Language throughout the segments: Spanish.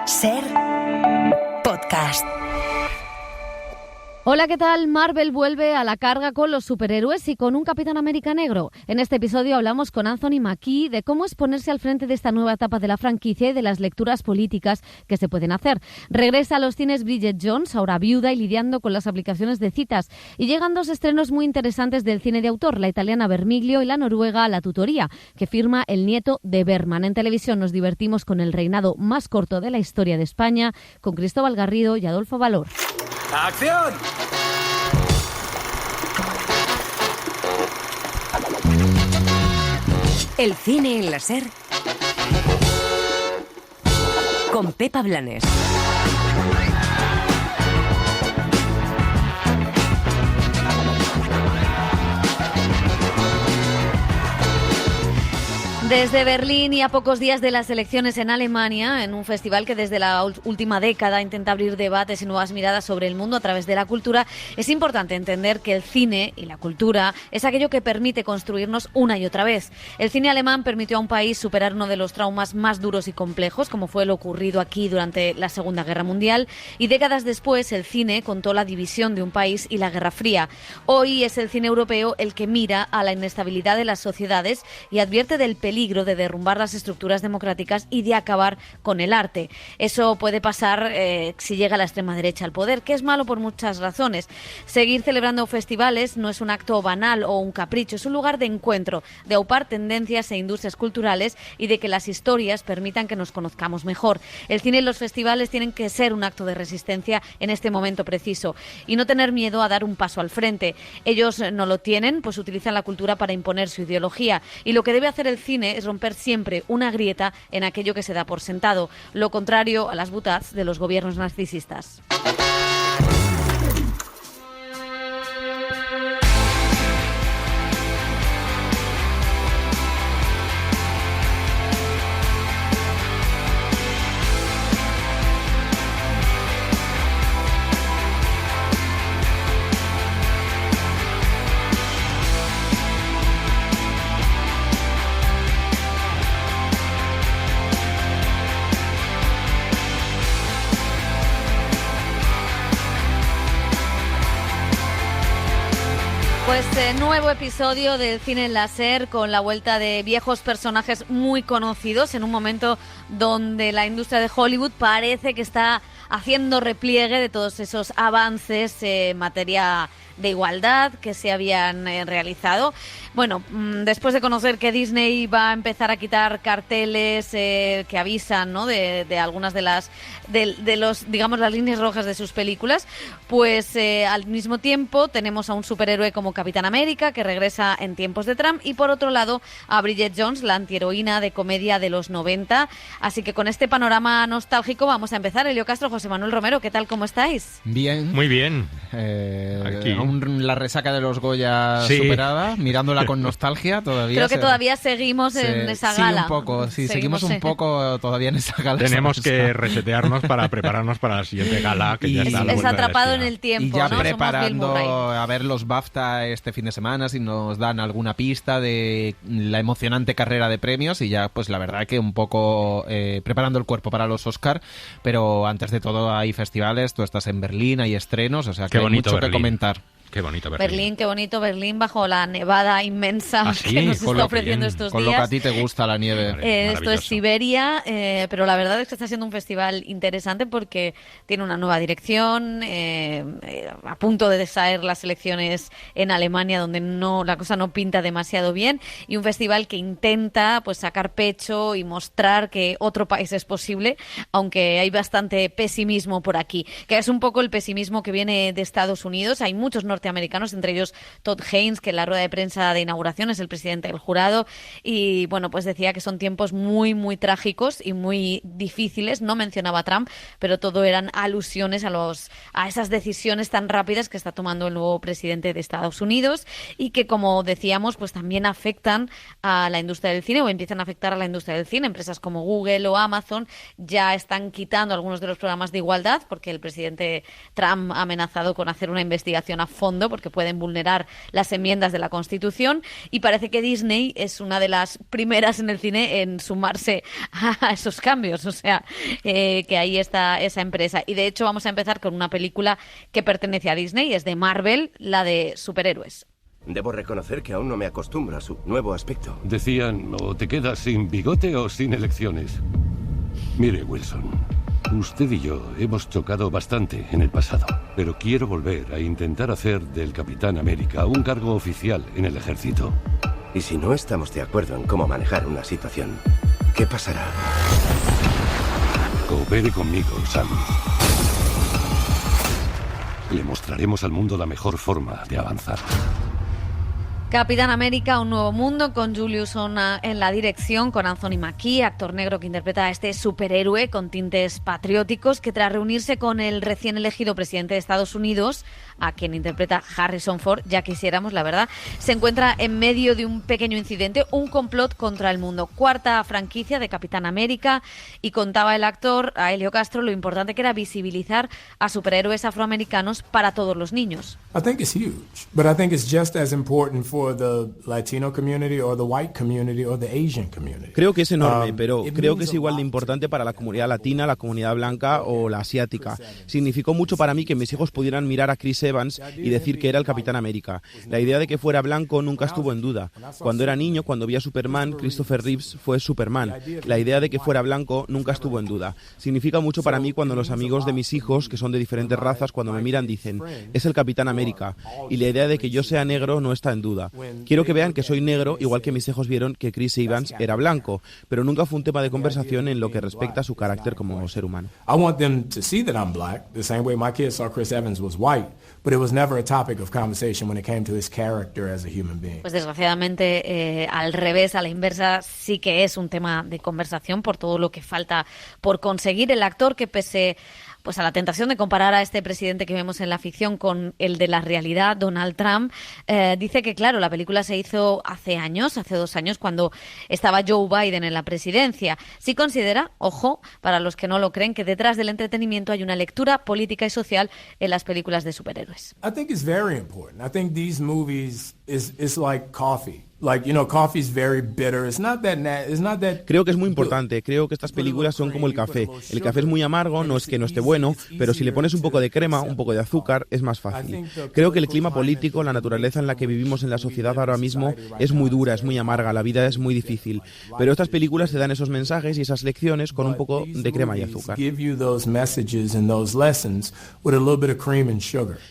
Ser podcast. Hola, ¿qué tal? Marvel vuelve a la carga con los superhéroes y con un Capitán América negro. En este episodio hablamos con Anthony Mackie de cómo es ponerse al frente de esta nueva etapa de la franquicia y de las lecturas políticas que se pueden hacer. Regresa a los cines Bridget Jones, ahora viuda y lidiando con las aplicaciones de citas. Y llegan dos estrenos muy interesantes del cine de autor, la italiana Vermiglio y la noruega La Tutoría, que firma el nieto de Bergman. En televisión nos divertimos con el reinado más corto de la historia de España, con Cristóbal Garrido y Adolfo Valor. ¡Acción! El cine en la Ser con Pepa Blanes. Desde Berlín y a pocos días de las elecciones en Alemania, en un festival que desde la última década intenta abrir debates y nuevas miradas sobre el mundo a través de la cultura, es importante entender que el cine y la cultura es aquello que permite construirnos una y otra vez. El cine alemán permitió a un país superar uno de los traumas más duros y complejos, como fue lo ocurrido aquí durante la Segunda Guerra Mundial, y décadas después el cine contó la división de un país y la Guerra Fría. Hoy es el cine europeo el que mira a la inestabilidad de las sociedades y advierte del peligro de derrumbar las estructuras democráticas y de acabar con el arte. Eso puede pasar si llega la extrema derecha al poder, que es malo por muchas razones. Seguir celebrando festivales no es un acto banal o un capricho, es un lugar de encuentro, de aupar tendencias e industrias culturales y de que las historias permitan que nos conozcamos mejor. El cine y los festivales tienen que ser un acto de resistencia en este momento preciso y no tener miedo a dar un paso al frente. Ellos no lo tienen, pues utilizan la cultura para imponer su ideología, y lo que debe hacer el cine es romper siempre una grieta en aquello que se da por sentado, lo contrario a las boutades de los gobiernos narcisistas. Pues nuevo episodio del Cine en la Ser con la vuelta de viejos personajes muy conocidos en un momento donde la industria de Hollywood parece que está haciendo repliegue de todos esos avances en materia de igualdad que se habían realizado. Bueno, después de conocer que Disney va a empezar a quitar carteles que avisan, ¿no?, de algunas de las digamos, las líneas rojas de sus películas, pues al mismo tiempo tenemos a un superhéroe como Capitán América que regresa en tiempos de Trump, y por otro lado a Bridget Jones, la antiheroína de comedia de los 90. Así que con este panorama nostálgico vamos a empezar. Elio Castro, José Manuel Romero, ¿qué tal? ¿Cómo estáis? Bien. Muy bien. Aquí. Aún la resaca de los Goya superada, mirándola con nostalgia todavía. Creo que todavía seguimos en esa gala. Sí, un poco. Sí, seguimos un poco todavía en esa gala. Tenemos que resetearnos para prepararnos para la siguiente gala, que ya está. Es atrapado en el tiempo, y ya, ¿no? preparando a ver los BAFTA este fin de semana, si nos dan alguna pista de la emocionante carrera de premios, y ya, pues la verdad que un poco preparando el cuerpo para los Oscar, pero antes de todo hay festivales, tú estás en Berlín, hay estrenos, o sea que hay mucho que comentar. Qué bonito Berlín. Qué bonito Berlín bajo la nevada inmensa que nos está ofreciendo estos días. Con lo que a ti te gusta la nieve. Esto es Siberia, pero la verdad es que está siendo un festival interesante porque tiene una nueva dirección, a punto de salir las elecciones en Alemania, donde la cosa no pinta demasiado bien, y un festival que intenta pues sacar pecho y mostrar que otro país es posible, aunque hay bastante pesimismo por aquí, que es un poco el pesimismo que viene de Estados Unidos. Hay muchos norteamericanos, entre ellos Todd Haynes, que en la rueda de prensa de inauguración es el presidente del jurado, y bueno, pues decía que son tiempos muy, muy trágicos y muy difíciles. No mencionaba a Trump, pero todo eran alusiones a esas decisiones tan rápidas que está tomando el nuevo presidente de Estados Unidos, y que, como decíamos, pues también afectan a la industria del cine, o empiezan a afectar a la industria del cine. Empresas como Google o Amazon ya están quitando algunos de los programas de igualdad porque el presidente Trump ha amenazado con hacer una investigación a fondo fondo porque pueden vulnerar las enmiendas de la Constitución, y parece que Disney es una de las primeras en el cine en sumarse a esos cambios, o sea, que ahí está esa empresa. Y de hecho vamos a empezar con una película que pertenece a Disney, es de Marvel, la de superhéroes. Debo reconocer que aún no me acostumbro a su nuevo aspecto. Decían, o te quedas sin bigote o sin elecciones. Mire, Wilson, usted y yo hemos chocado bastante en el pasado, pero quiero volver a intentar hacer del Capitán América un cargo oficial en el ejército. Y si no estamos de acuerdo en cómo manejar una situación, ¿qué pasará? Coopere conmigo, Sam. Le mostraremos al mundo la mejor forma de avanzar. Capitán América, un nuevo mundo, con Julius Onah en la dirección, con Anthony Mackie, actor negro que interpreta a este superhéroe con tintes patrióticos, que tras reunirse con el recién elegido presidente de Estados Unidos, a quien interpreta Harrison Ford, ya quisiéramos, la verdad, se encuentra en medio de un pequeño incidente, un complot contra el mundo. Cuarta franquicia de Capitán América, y contaba el actor, a Helio Castro, lo importante que era visibilizar a superhéroes afroamericanos para todos los niños. I think it's huge, but I think it's just as important for the Latino community or the white community or the Asian community. Creo que es enorme, pero creo que es igual de importante para la comunidad latina, la comunidad blanca o la asiática. Significó mucho para mí que mis hijos pudieran mirar a Chris Evans y decir que era el Capitán América. La idea de que fuera blanco nunca estuvo en duda. Cuando era niño, cuando vi a Superman, Christopher Reeves fue Superman. La idea de que fuera blanco nunca estuvo en duda. Significa mucho para mí cuando los amigos de mis hijos, que son de diferentes razas, cuando me miran dicen, es el Capitán América. Y la idea de que yo sea negro no está en duda. Quiero que vean que soy negro, igual que mis hijos vieron que Chris Evans era blanco, pero nunca fue un tema de conversación en lo que respecta a su carácter como ser humano. I want them to see that I'm black, the same way my kids saw Chris Evans was white, but it was never a topic of conversation when it came to his character as a human being. Pues desgraciadamente, al revés, a la inversa, sí que es un tema de conversación por todo lo que falta por conseguir. El actor, que pese pues a la tentación de comparar a este presidente que vemos en la ficción con el de la realidad, Donald Trump, dice que, claro, la película se hizo hace 2 años, cuando estaba Joe Biden en la presidencia. Sí considera, ojo, para los que no lo creen, que detrás del entretenimiento hay una lectura política y social en las películas de superhéroes. I think it's very important. I think these movies is like coffee. Like, you know, coffee's very bitter. It's not that Creo que es muy importante. Creo que estas películas son como el café. El café es muy amargo, no es que no esté bueno, pero si le pones un poco de crema, un poco de azúcar, es más fácil. Creo que el clima político, la naturaleza en la que vivimos en la sociedad ahora mismo es muy dura, es muy amarga, la vida es muy difícil. Pero estas películas te dan esos mensajes y esas lecciones con un poco de crema y azúcar.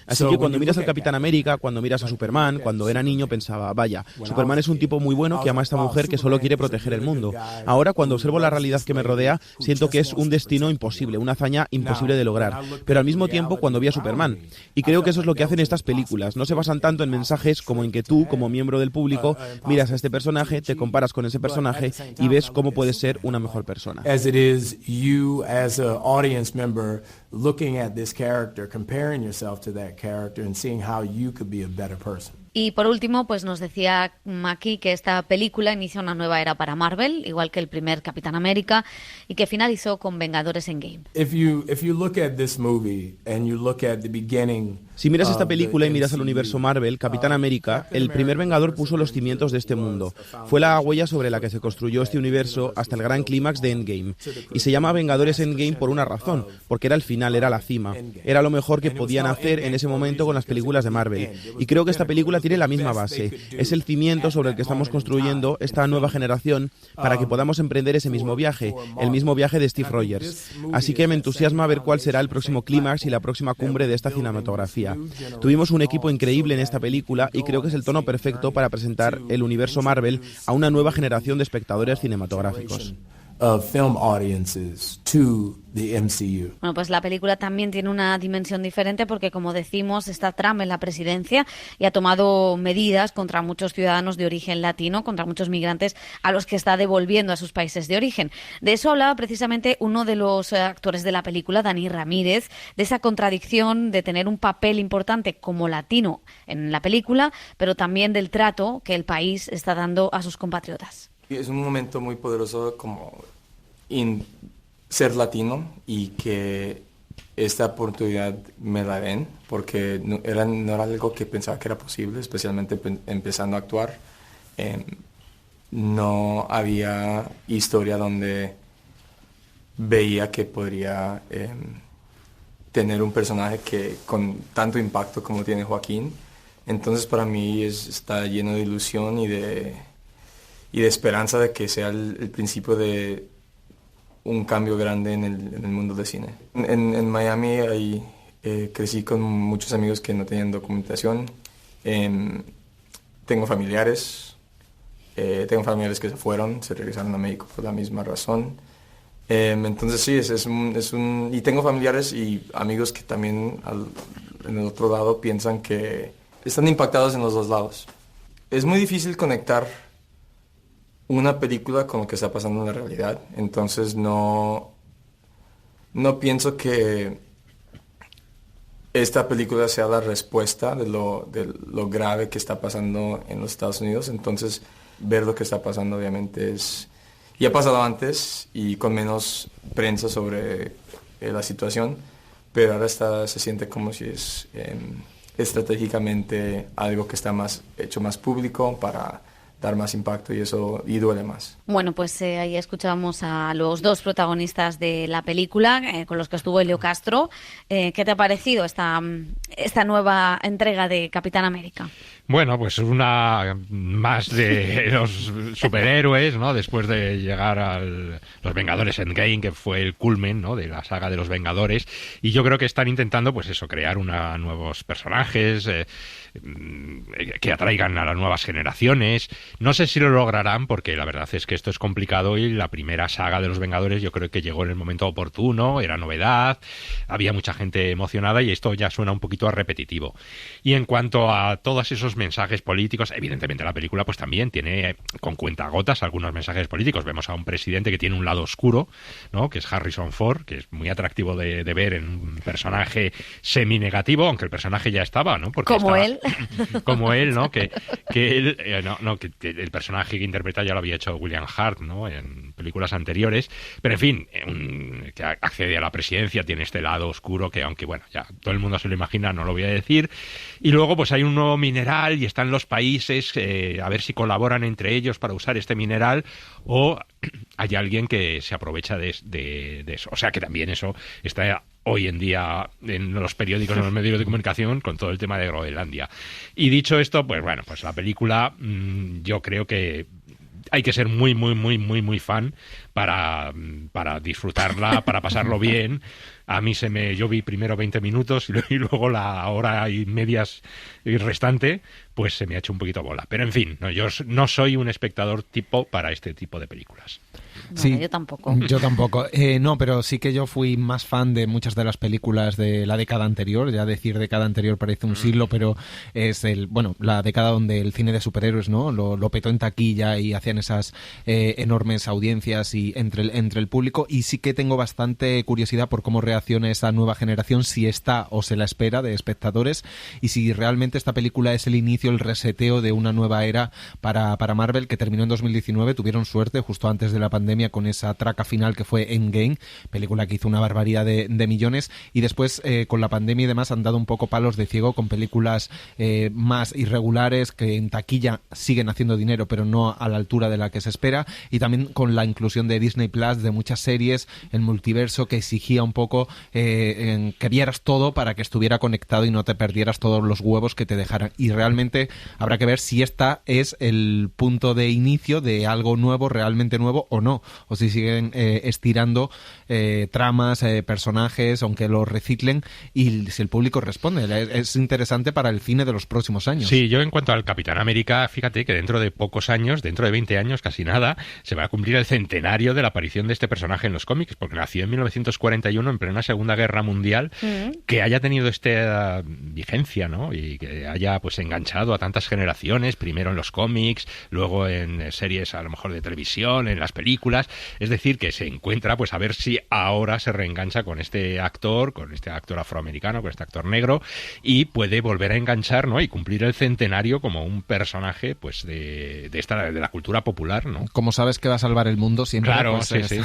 Así que cuando miras al Capitán América, cuando miras a Superman, cuando era niño pensaba, vaya, Superman es un tipo muy bueno que ama a esta mujer que solo quiere proteger el mundo. Ahora, cuando observo la realidad que me rodea, siento que es un destino imposible, una hazaña imposible de lograr. Pero al mismo tiempo, cuando vi a Superman. Y creo que eso es lo que hacen estas películas. No se basan tanto en mensajes como en que tú, como miembro del público, miras a este personaje, te comparas con ese personaje y ves cómo puedes ser una mejor persona. As it is you as an audience member looking at this character, comparing yourself to that character and seeing how you could be a better person. Y por último, pues nos decía Mackie que esta película inicia una nueva era para Marvel, igual que el primer Capitán América, y que finalizó con Vengadores Endgame. If you look at this movie and you look at the beginning. Si miras esta película y miras al universo Marvel, Capitán América, el primer Vengador puso los cimientos de este mundo. Fue la huella sobre la que se construyó este universo hasta el gran clímax de Endgame. Y se llama Vengadores Endgame por una razón, porque era el final, era la cima. Era lo mejor que podían hacer en ese momento con las películas de Marvel. Y creo que esta película tiene la misma base. Es el cimiento sobre el que estamos construyendo esta nueva generación para que podamos emprender ese mismo viaje, el mismo viaje de Steve Rogers. Así que me entusiasma ver cuál será el próximo clímax y la próxima cumbre de esta cinematografía. Tuvimos un equipo increíble en esta película y creo que es el tono perfecto para presentar el universo Marvel a una nueva generación de espectadores cinematográficos. Film audiences to the MCU. Bueno, pues la película también tiene una dimensión diferente porque, como decimos, está Trump en la presidencia y ha tomado medidas contra muchos ciudadanos de origen latino, contra muchos migrantes a los que está devolviendo a sus países de origen. De eso hablaba precisamente uno de los actores de la película, Dani Ramírez, de esa contradicción de tener un papel importante como latino en la película, pero también del trato que el país está dando a sus compatriotas. Es un momento muy poderoso como ser latino y que esta oportunidad me la den, porque no era algo que pensaba que era posible, especialmente empezando a actuar. No había historia donde veía que podría tener un personaje que con tanto impacto como tiene Joaquín. Entonces para mí está lleno de ilusión y de esperanza de que sea el principio de un cambio grande en el mundo del cine. En Miami crecí con muchos amigos que no tenían documentación. Tengo familiares que se fueron, se regresaron a México por la misma razón. Entonces sí, y tengo familiares y amigos que también en el otro lado piensan que están impactados en los dos lados. Es muy difícil conectar una película con lo que está pasando en la realidad, entonces no pienso que esta película sea la respuesta de lo grave que está pasando en los Estados Unidos. Entonces ver lo que está pasando obviamente ya ha pasado antes y con menos prensa sobre la situación, pero ahora se siente como si es estratégicamente algo que está hecho más público para dar más impacto y duele más. Bueno, pues ahí escuchamos a los dos protagonistas de la película, con los que estuvo Elio Castro. ¿Qué te ha parecido esta nueva entrega de Capitán América? Bueno, pues una más de los superhéroes, ¿no? Después de llegar a los Vengadores Endgame, que fue el culmen, ¿no?, de la saga de los Vengadores. Y yo creo que están intentando, pues eso, crear nuevos personajes que atraigan a las nuevas generaciones. No sé si lo lograrán, porque la verdad es que esto es complicado y la primera saga de los Vengadores yo creo que llegó en el momento oportuno, era novedad, había mucha gente emocionada y esto ya suena un poquito a repetitivo. Y en cuanto a todos esos mensajes políticos, evidentemente la película pues también tiene con cuentagotas algunos mensajes políticos. Vemos a un presidente que tiene un lado oscuro, ¿no?, que es Harrison Ford, que es muy atractivo de ver en un personaje semi-negativo, aunque el personaje ya estaba, ¿no? Porque como él. Como él, ¿no? Que el personaje que interpreta ya lo había hecho William Hart, ¿no?, en películas anteriores. Pero en fin, que accede a la presidencia, tiene este lado oscuro que, aunque bueno, ya todo el mundo se lo imagina, no lo voy a decir. Y luego pues hay un nuevo mineral y están los países a ver si colaboran entre ellos para usar este mineral, o hay alguien que se aprovecha de eso. O sea que también eso está hoy en día en los periódicos, en los medios de comunicación, con todo el tema de Groenlandia. Y dicho esto, pues bueno, pues la película yo creo que hay que ser muy, muy, muy, muy, muy fan para disfrutarla, para pasarlo bien. A mí yo vi primero 20 minutos y luego la hora y medias restante, pues se me ha hecho un poquito bola. Pero en fin, yo no soy un espectador tipo para este tipo de películas. Vale, sí, yo tampoco. Yo tampoco. No, pero sí que yo fui más fan de muchas de las películas de la década anterior. Ya decir década anterior parece un siglo, pero es la década donde el cine de superhéroes, ¿no?, lo petó en taquilla y hacían esas enormes audiencias y entre el público. Y sí que tengo bastante curiosidad por cómo reacciona esa nueva generación, si está o se la espera de espectadores, y si realmente esta película es el inicio, el reseteo de una nueva era para Marvel, que terminó en 2019. Tuvieron suerte justo antes de la pandemia con esa traca final que fue Endgame, película que hizo una barbaridad de millones, y después con la pandemia y demás han dado un poco palos de ciego con películas más irregulares que en taquilla siguen haciendo dinero pero no a la altura de la que se espera, y también con la inclusión de Disney Plus de muchas series, el multiverso que exigía un poco que vieras todo para que estuviera conectado y no te perdieras todos los huevos que te dejaran. Y realmente habrá que ver si esta es el punto de inicio de algo nuevo, realmente nuevo, o no, o si siguen estirando tramas, personajes, aunque los reciclen, y si el público responde. Es interesante para el cine de los próximos años. Sí, yo en cuanto al Capitán América, fíjate que dentro de pocos años, dentro de 20 años, casi nada, se va a cumplir el centenario de la aparición de este personaje en los cómics, porque nació en 1941, en plena Segunda Guerra Mundial, que haya tenido esta vigencia, ¿no?, y que haya pues enganchado a tantas generaciones, primero en los cómics, luego en series a lo mejor de televisión, en las películas. Es decir, que se encuentra, pues a ver si ahora se reengancha con este actor afroamericano, con este actor negro, y puede volver a enganchar, ¿no?, y cumplir el centenario como un personaje pues de la cultura popular, ¿no? Como sabes que va a salvar el mundo, siempre Claro, pues sí.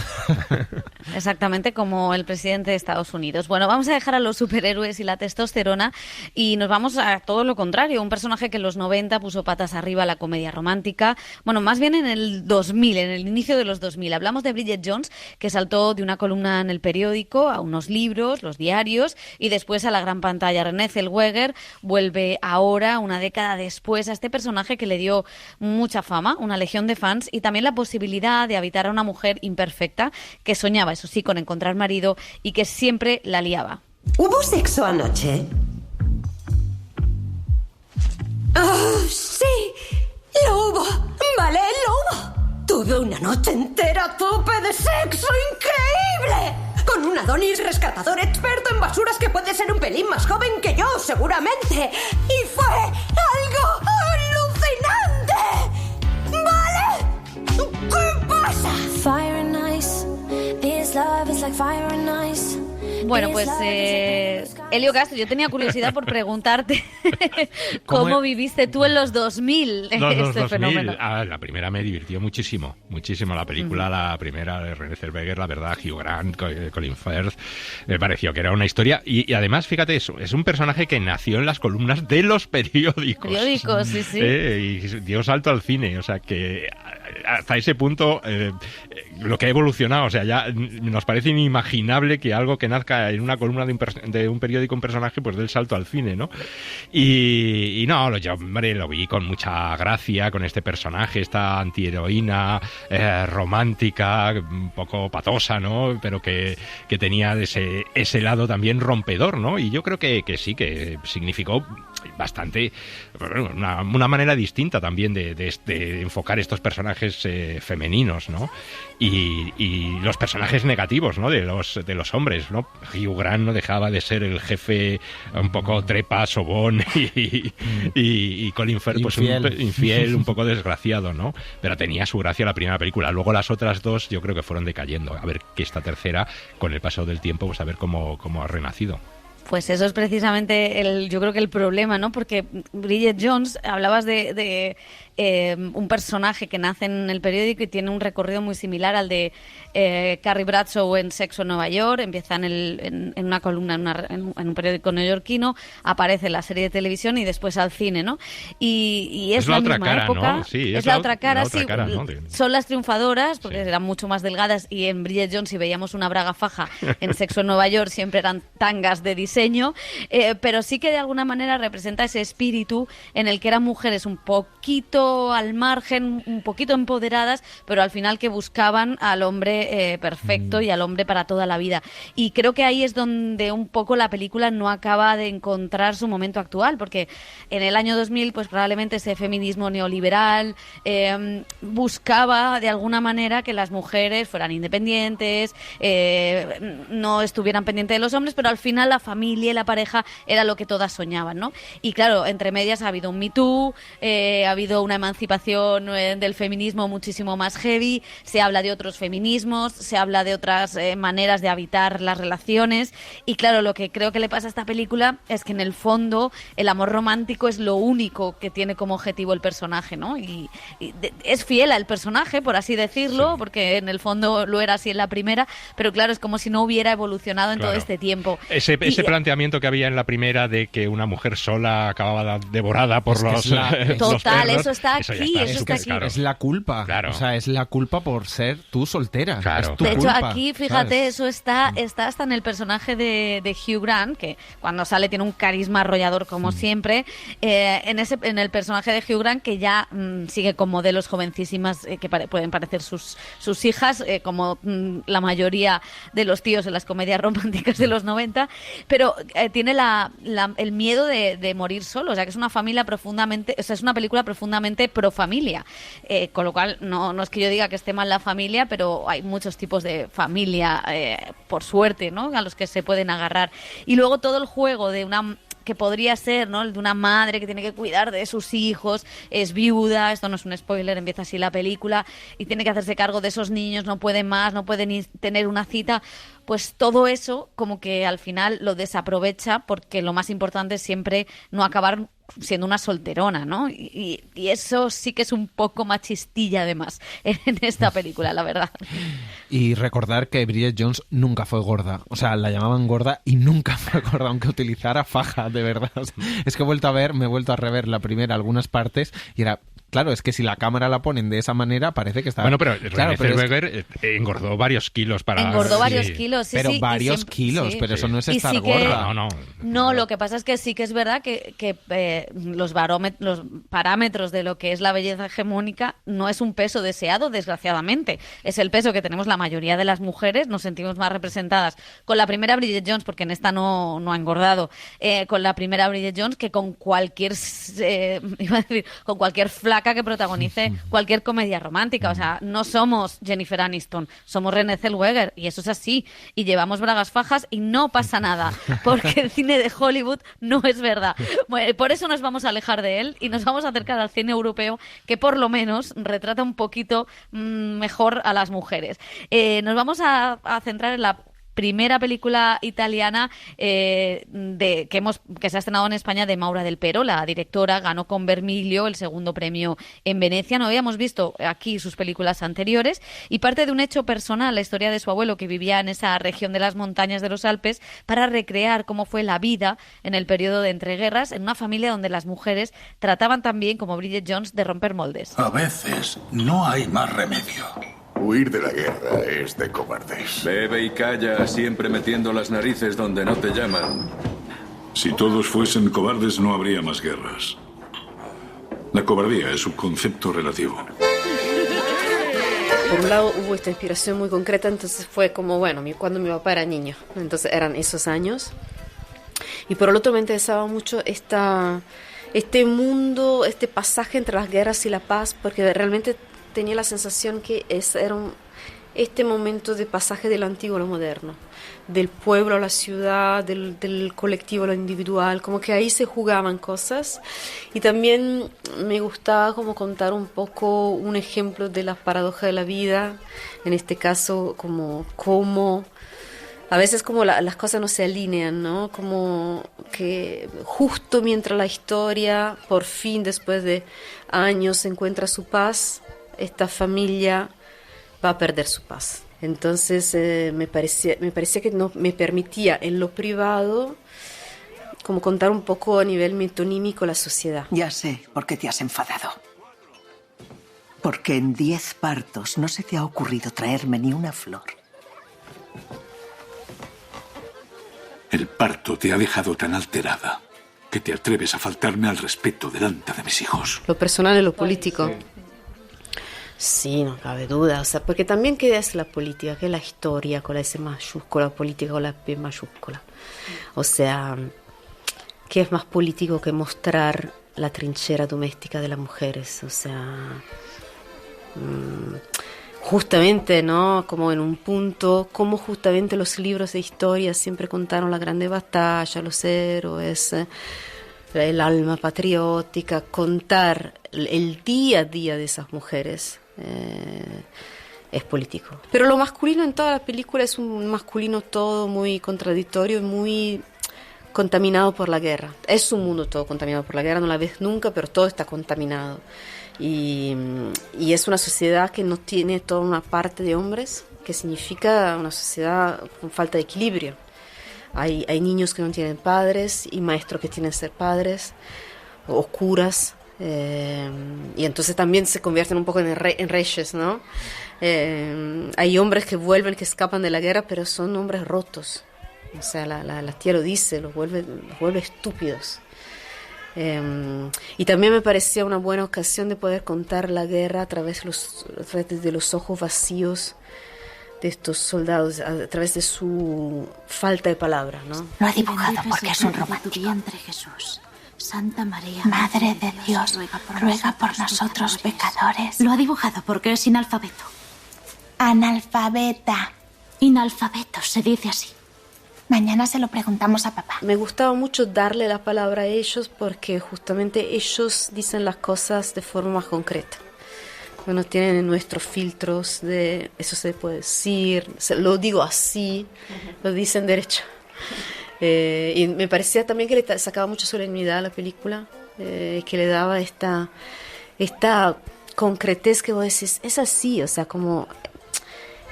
Exactamente como el presidente de Estados Unidos. Bueno, vamos a dejar a los superhéroes y la testosterona y nos vamos a todo lo contrario. Un personaje que en los 90 puso patas arriba a la comedia romántica. Bueno, más bien en el 2000, en el inicio de los 2000. Hablamos de Bridget Jones, que saltó de una columna en el periódico a unos libros, los diarios, y después a la gran pantalla. Renée Zellweger vuelve ahora, una década después, a este personaje que le dio mucha fama, una legión de fans y también la posibilidad de habitar a una mujer imperfecta que soñaba, eso sí, con encontrar marido y que siempre la liaba. ¿Hubo sexo anoche? ¡Oh, sí! ¡Lo hubo! ¡Vale, lo hubo! Tuve una noche entera a tope de sexo increíble. Con un Adonis rescatador experto en basuras que puede ser un pelín más joven que yo, seguramente. Y fue algo alucinante. ¿Vale? ¿Qué pasa? Fire and ice. This love is like fire and ice. Bueno, pues Elio Castro, yo tenía curiosidad por preguntarte cómo viviste tú en los 2000 este fenómeno. La primera me divirtió muchísimo la película, la primera de Renée Zellweger, la verdad, Hugh Grant, Colin Firth, me pareció que era una historia y además, fíjate eso, es un personaje que nació en las columnas de los periódicos. Sí. Y dio salto al cine, o sea que hasta ese punto lo que ha evolucionado, o sea, ya nos parece inimaginable que algo que nazca en una columna de un periódico, un personaje, pues dé el salto al cine, ¿no? Y no, yo, hombre, lo vi con mucha gracia, con este personaje, esta antiheroína romántica, un poco patosa, ¿no? Pero que tenía ese lado también rompedor, ¿no? Y yo creo que sí, que significó bastante, una manera distinta también de enfocar estos personajes femeninos, ¿no? Y los personajes negativos, ¿no? De los hombres, ¿no? Hugh Grant no dejaba de ser el jefe un poco trepa, sobón y Colin Firth pues infiel, un poco desgraciado, ¿no? Pero tenía su gracia la primera película. Luego las otras dos yo creo que fueron decayendo. A ver que esta tercera, con el paso del tiempo, pues a ver cómo ha renacido. Pues eso es precisamente yo creo que el problema, ¿no? Porque Bridget Jones, hablabas de un personaje que nace en el periódico y tiene un recorrido muy similar al de Carrie Bradshaw en Sexo en Nueva York. Empieza en una columna en un periódico neoyorquino, aparece en la serie de televisión y después al cine, ¿no? Y es la misma cara, época, ¿no? Sí, es la otra cara, sí. Cara, ¿no? Son las triunfadoras porque eran mucho más delgadas y en Bridget Jones, si veíamos una braga faja en Sexo en Nueva York, siempre eran tangas de diseño, pero sí que de alguna manera representa ese espíritu en el que eran mujeres un poquito al margen, un poquito empoderadas, pero al final que buscaban al hombre perfecto y al hombre para toda la vida. Y creo que ahí es donde un poco la película no acaba de encontrar su momento actual, porque en el año 2000 pues probablemente ese feminismo neoliberal buscaba de alguna manera que las mujeres fueran independientes, no estuvieran pendientes de los hombres, pero al final la familia y la pareja era lo que todas soñaban, ¿no? Y claro, entre medias ha habido un Me Too, ha habido una emancipación del feminismo muchísimo más heavy, se habla de otros feminismos, se habla de otras maneras de habitar las relaciones y claro, lo que creo que le pasa a esta película es que en el fondo el amor romántico es lo único que tiene como objetivo el personaje, ¿no? Y es fiel al personaje, por así decirlo, porque en el fondo lo era así en la primera, pero claro, es como si no hubiera evolucionado en todo este tiempo. Ese planteamiento que había en la primera de que una mujer sola acababa devorada por los total, perros, eso está aquí. Claro. Es la culpa. Claro. O sea, es la culpa por ser tú soltera. Claro. Es tu de hecho, culpa, aquí, fíjate, ¿sabes? eso está hasta en el personaje de Hugh Grant, que cuando sale tiene un carisma arrollador como siempre. En el personaje de Hugh Grant, que ya sigue con modelos jovencísimas que pueden parecer sus hijas, como la mayoría de los tíos en las comedias románticas de los 90, pero tiene el miedo de morir solo. O sea, que es una familia profundamente, o sea, es una película profundamente pro familia, con lo cual no es que yo diga que esté mal la familia, pero hay muchos tipos de familia, por suerte, ¿no? A los que se pueden agarrar. Y luego todo el juego de una que podría ser, ¿no? El de una madre que tiene que cuidar de sus hijos, es viuda, esto no es un spoiler, empieza así la película, y tiene que hacerse cargo de esos niños, no puede más, no puede ni tener una cita, pues todo eso como que al final lo desaprovecha porque lo más importante es siempre no acabar siendo una solterona, ¿no? Y eso sí que es un poco machistilla además en esta película, la verdad. Y recordar que Bridget Jones nunca fue gorda. O sea, la llamaban gorda y nunca fue gorda, aunque utilizara faja, de verdad. O sea, es que me he vuelto a rever la primera algunas partes y era... Claro, es que si la cámara la ponen de esa manera parece que está... Bueno, pero Renée Zellweger engordó varios kilos para... Engordó varios kilos, sí, pero sí. Varios kilos, sí. pero eso no es Y estar sí que... gorda. No, lo que pasa es que sí que es verdad que los parámetros de lo que es la belleza hegemónica no es un peso deseado, desgraciadamente. Es el peso que tenemos la mayoría de las mujeres, nos sentimos más representadas con la primera Bridget Jones, porque en esta no ha engordado, con la primera Bridget Jones que con cualquier, con cualquier flaca que protagonice cualquier comedia romántica. O sea, no somos Jennifer Aniston, somos Renée Zellweger, y eso es así. Y llevamos bragas fajas y no pasa nada, porque el cine de Hollywood no es verdad. Bueno, por eso nos vamos a alejar de él y nos vamos a acercar al cine europeo, que por lo menos retrata un poquito mejor a las mujeres. Nos vamos a centrar en la primera película italiana que se ha estrenado en España, de Maura del Pero. La directora ganó con Vermiglio el segundo premio en Venecia. No habíamos visto aquí sus películas anteriores y parte de un hecho personal, la historia de su abuelo, que vivía en esa región de las montañas de los Alpes, para recrear cómo fue la vida en el periodo de entreguerras en una familia donde las mujeres trataban también, como Bridget Jones, de romper moldes. A veces no hay más remedio. Huir de la guerra es de cobardes. Bebe y calla, siempre metiendo las narices donde no te llaman. Si todos fuesen cobardes, no habría más guerras. La cobardía es un concepto relativo. Por un lado hubo esta inspiración muy concreta, entonces fue como, bueno, cuando mi papá era niño, entonces eran esos años. Y por el otro me interesaba mucho este mundo, este pasaje entre las guerras y la paz, porque realmente tenía la sensación que era este momento de pasaje del antiguo a lo moderno, del pueblo a la ciudad, del colectivo a lo individual, como que ahí se jugaban cosas. Y también me gustaba como contar un poco un ejemplo de las paradojas de la vida, en este caso como a veces como las cosas no se alinean, ¿no? Como que justo mientras la historia, por fin, después de años, encuentra su paz, esta familia va a perder su paz. Entonces me parecía que no me permitía en lo privado como contar un poco a nivel metonímico la sociedad. Ya sé por qué te has enfadado. Porque en 10 partos no se te ha ocurrido traerme ni una flor. El parto te ha dejado tan alterada que te atreves a faltarme al respeto delante de mis hijos. Lo personal y lo político. Sí, no cabe duda, o sea, porque también ¿qué es la política? ¿Qué es la historia con la S mayúscula, política con la P mayúscula? O sea, ¿qué es más político que mostrar la trinchera doméstica de las mujeres? O sea, justamente, ¿no? Como en un punto, como justamente los libros de historia siempre contaron la grande batalla, los héroes, el alma patriótica, contar el día a día de esas mujeres. Es político. Pero lo masculino en toda la película es un masculino todo muy contradictorio y muy contaminado por la guerra. Es un mundo todo contaminado por la guerra, no la ves nunca, pero todo está contaminado. Y es una sociedad que no tiene toda una parte de hombres, que significa una sociedad con falta de equilibrio. Hay niños que no tienen padres y maestros que tienen que ser padres, o curas. Y entonces también se convierten un poco en reyes, ¿no? Hay hombres que vuelven, que escapan de la guerra, pero son hombres rotos. O sea, la tía lo dice, los vuelve estúpidos. Y también me parecía una buena ocasión de poder contar la guerra a través de los ojos vacíos de estos soldados, a través de su falta de palabra, ¿no? Lo ha dibujado porque es un romántico. Jesús. Santa María, Madre de Dios, ruega por nosotros pecadores. Lo ha dibujado porque es inalfabeto. Analfabeta. Inalfabeto, se dice así. Mañana se lo preguntamos a papá. Me gustaba mucho darle la palabra a ellos porque justamente ellos dicen las cosas de forma más concreta. No tienen nuestros filtros de eso se puede decir, lo digo así, lo dicen derecho. Y me parecía también que le sacaba mucha solemnidad a la película, que le daba esta concretez que vos decís, es así, o sea, como...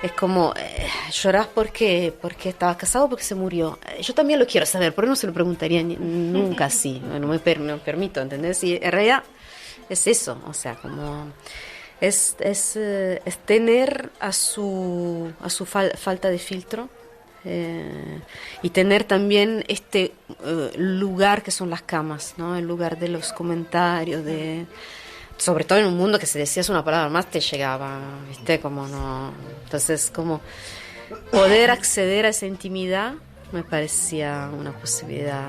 Es como llorás porque estaba casado o porque se murió. Yo también lo quiero saber, pero no se lo preguntaría nunca así, no me permito, ¿entendés? Y en realidad es eso, o sea, como es tener a su falta de filtro y tener también este lugar que son las camas, ¿no? El lugar de los comentarios, sobre todo en un mundo que si decías una palabra más te llegaba, ¿viste? Como no. Entonces, como poder acceder a esa intimidad me parecía una posibilidad.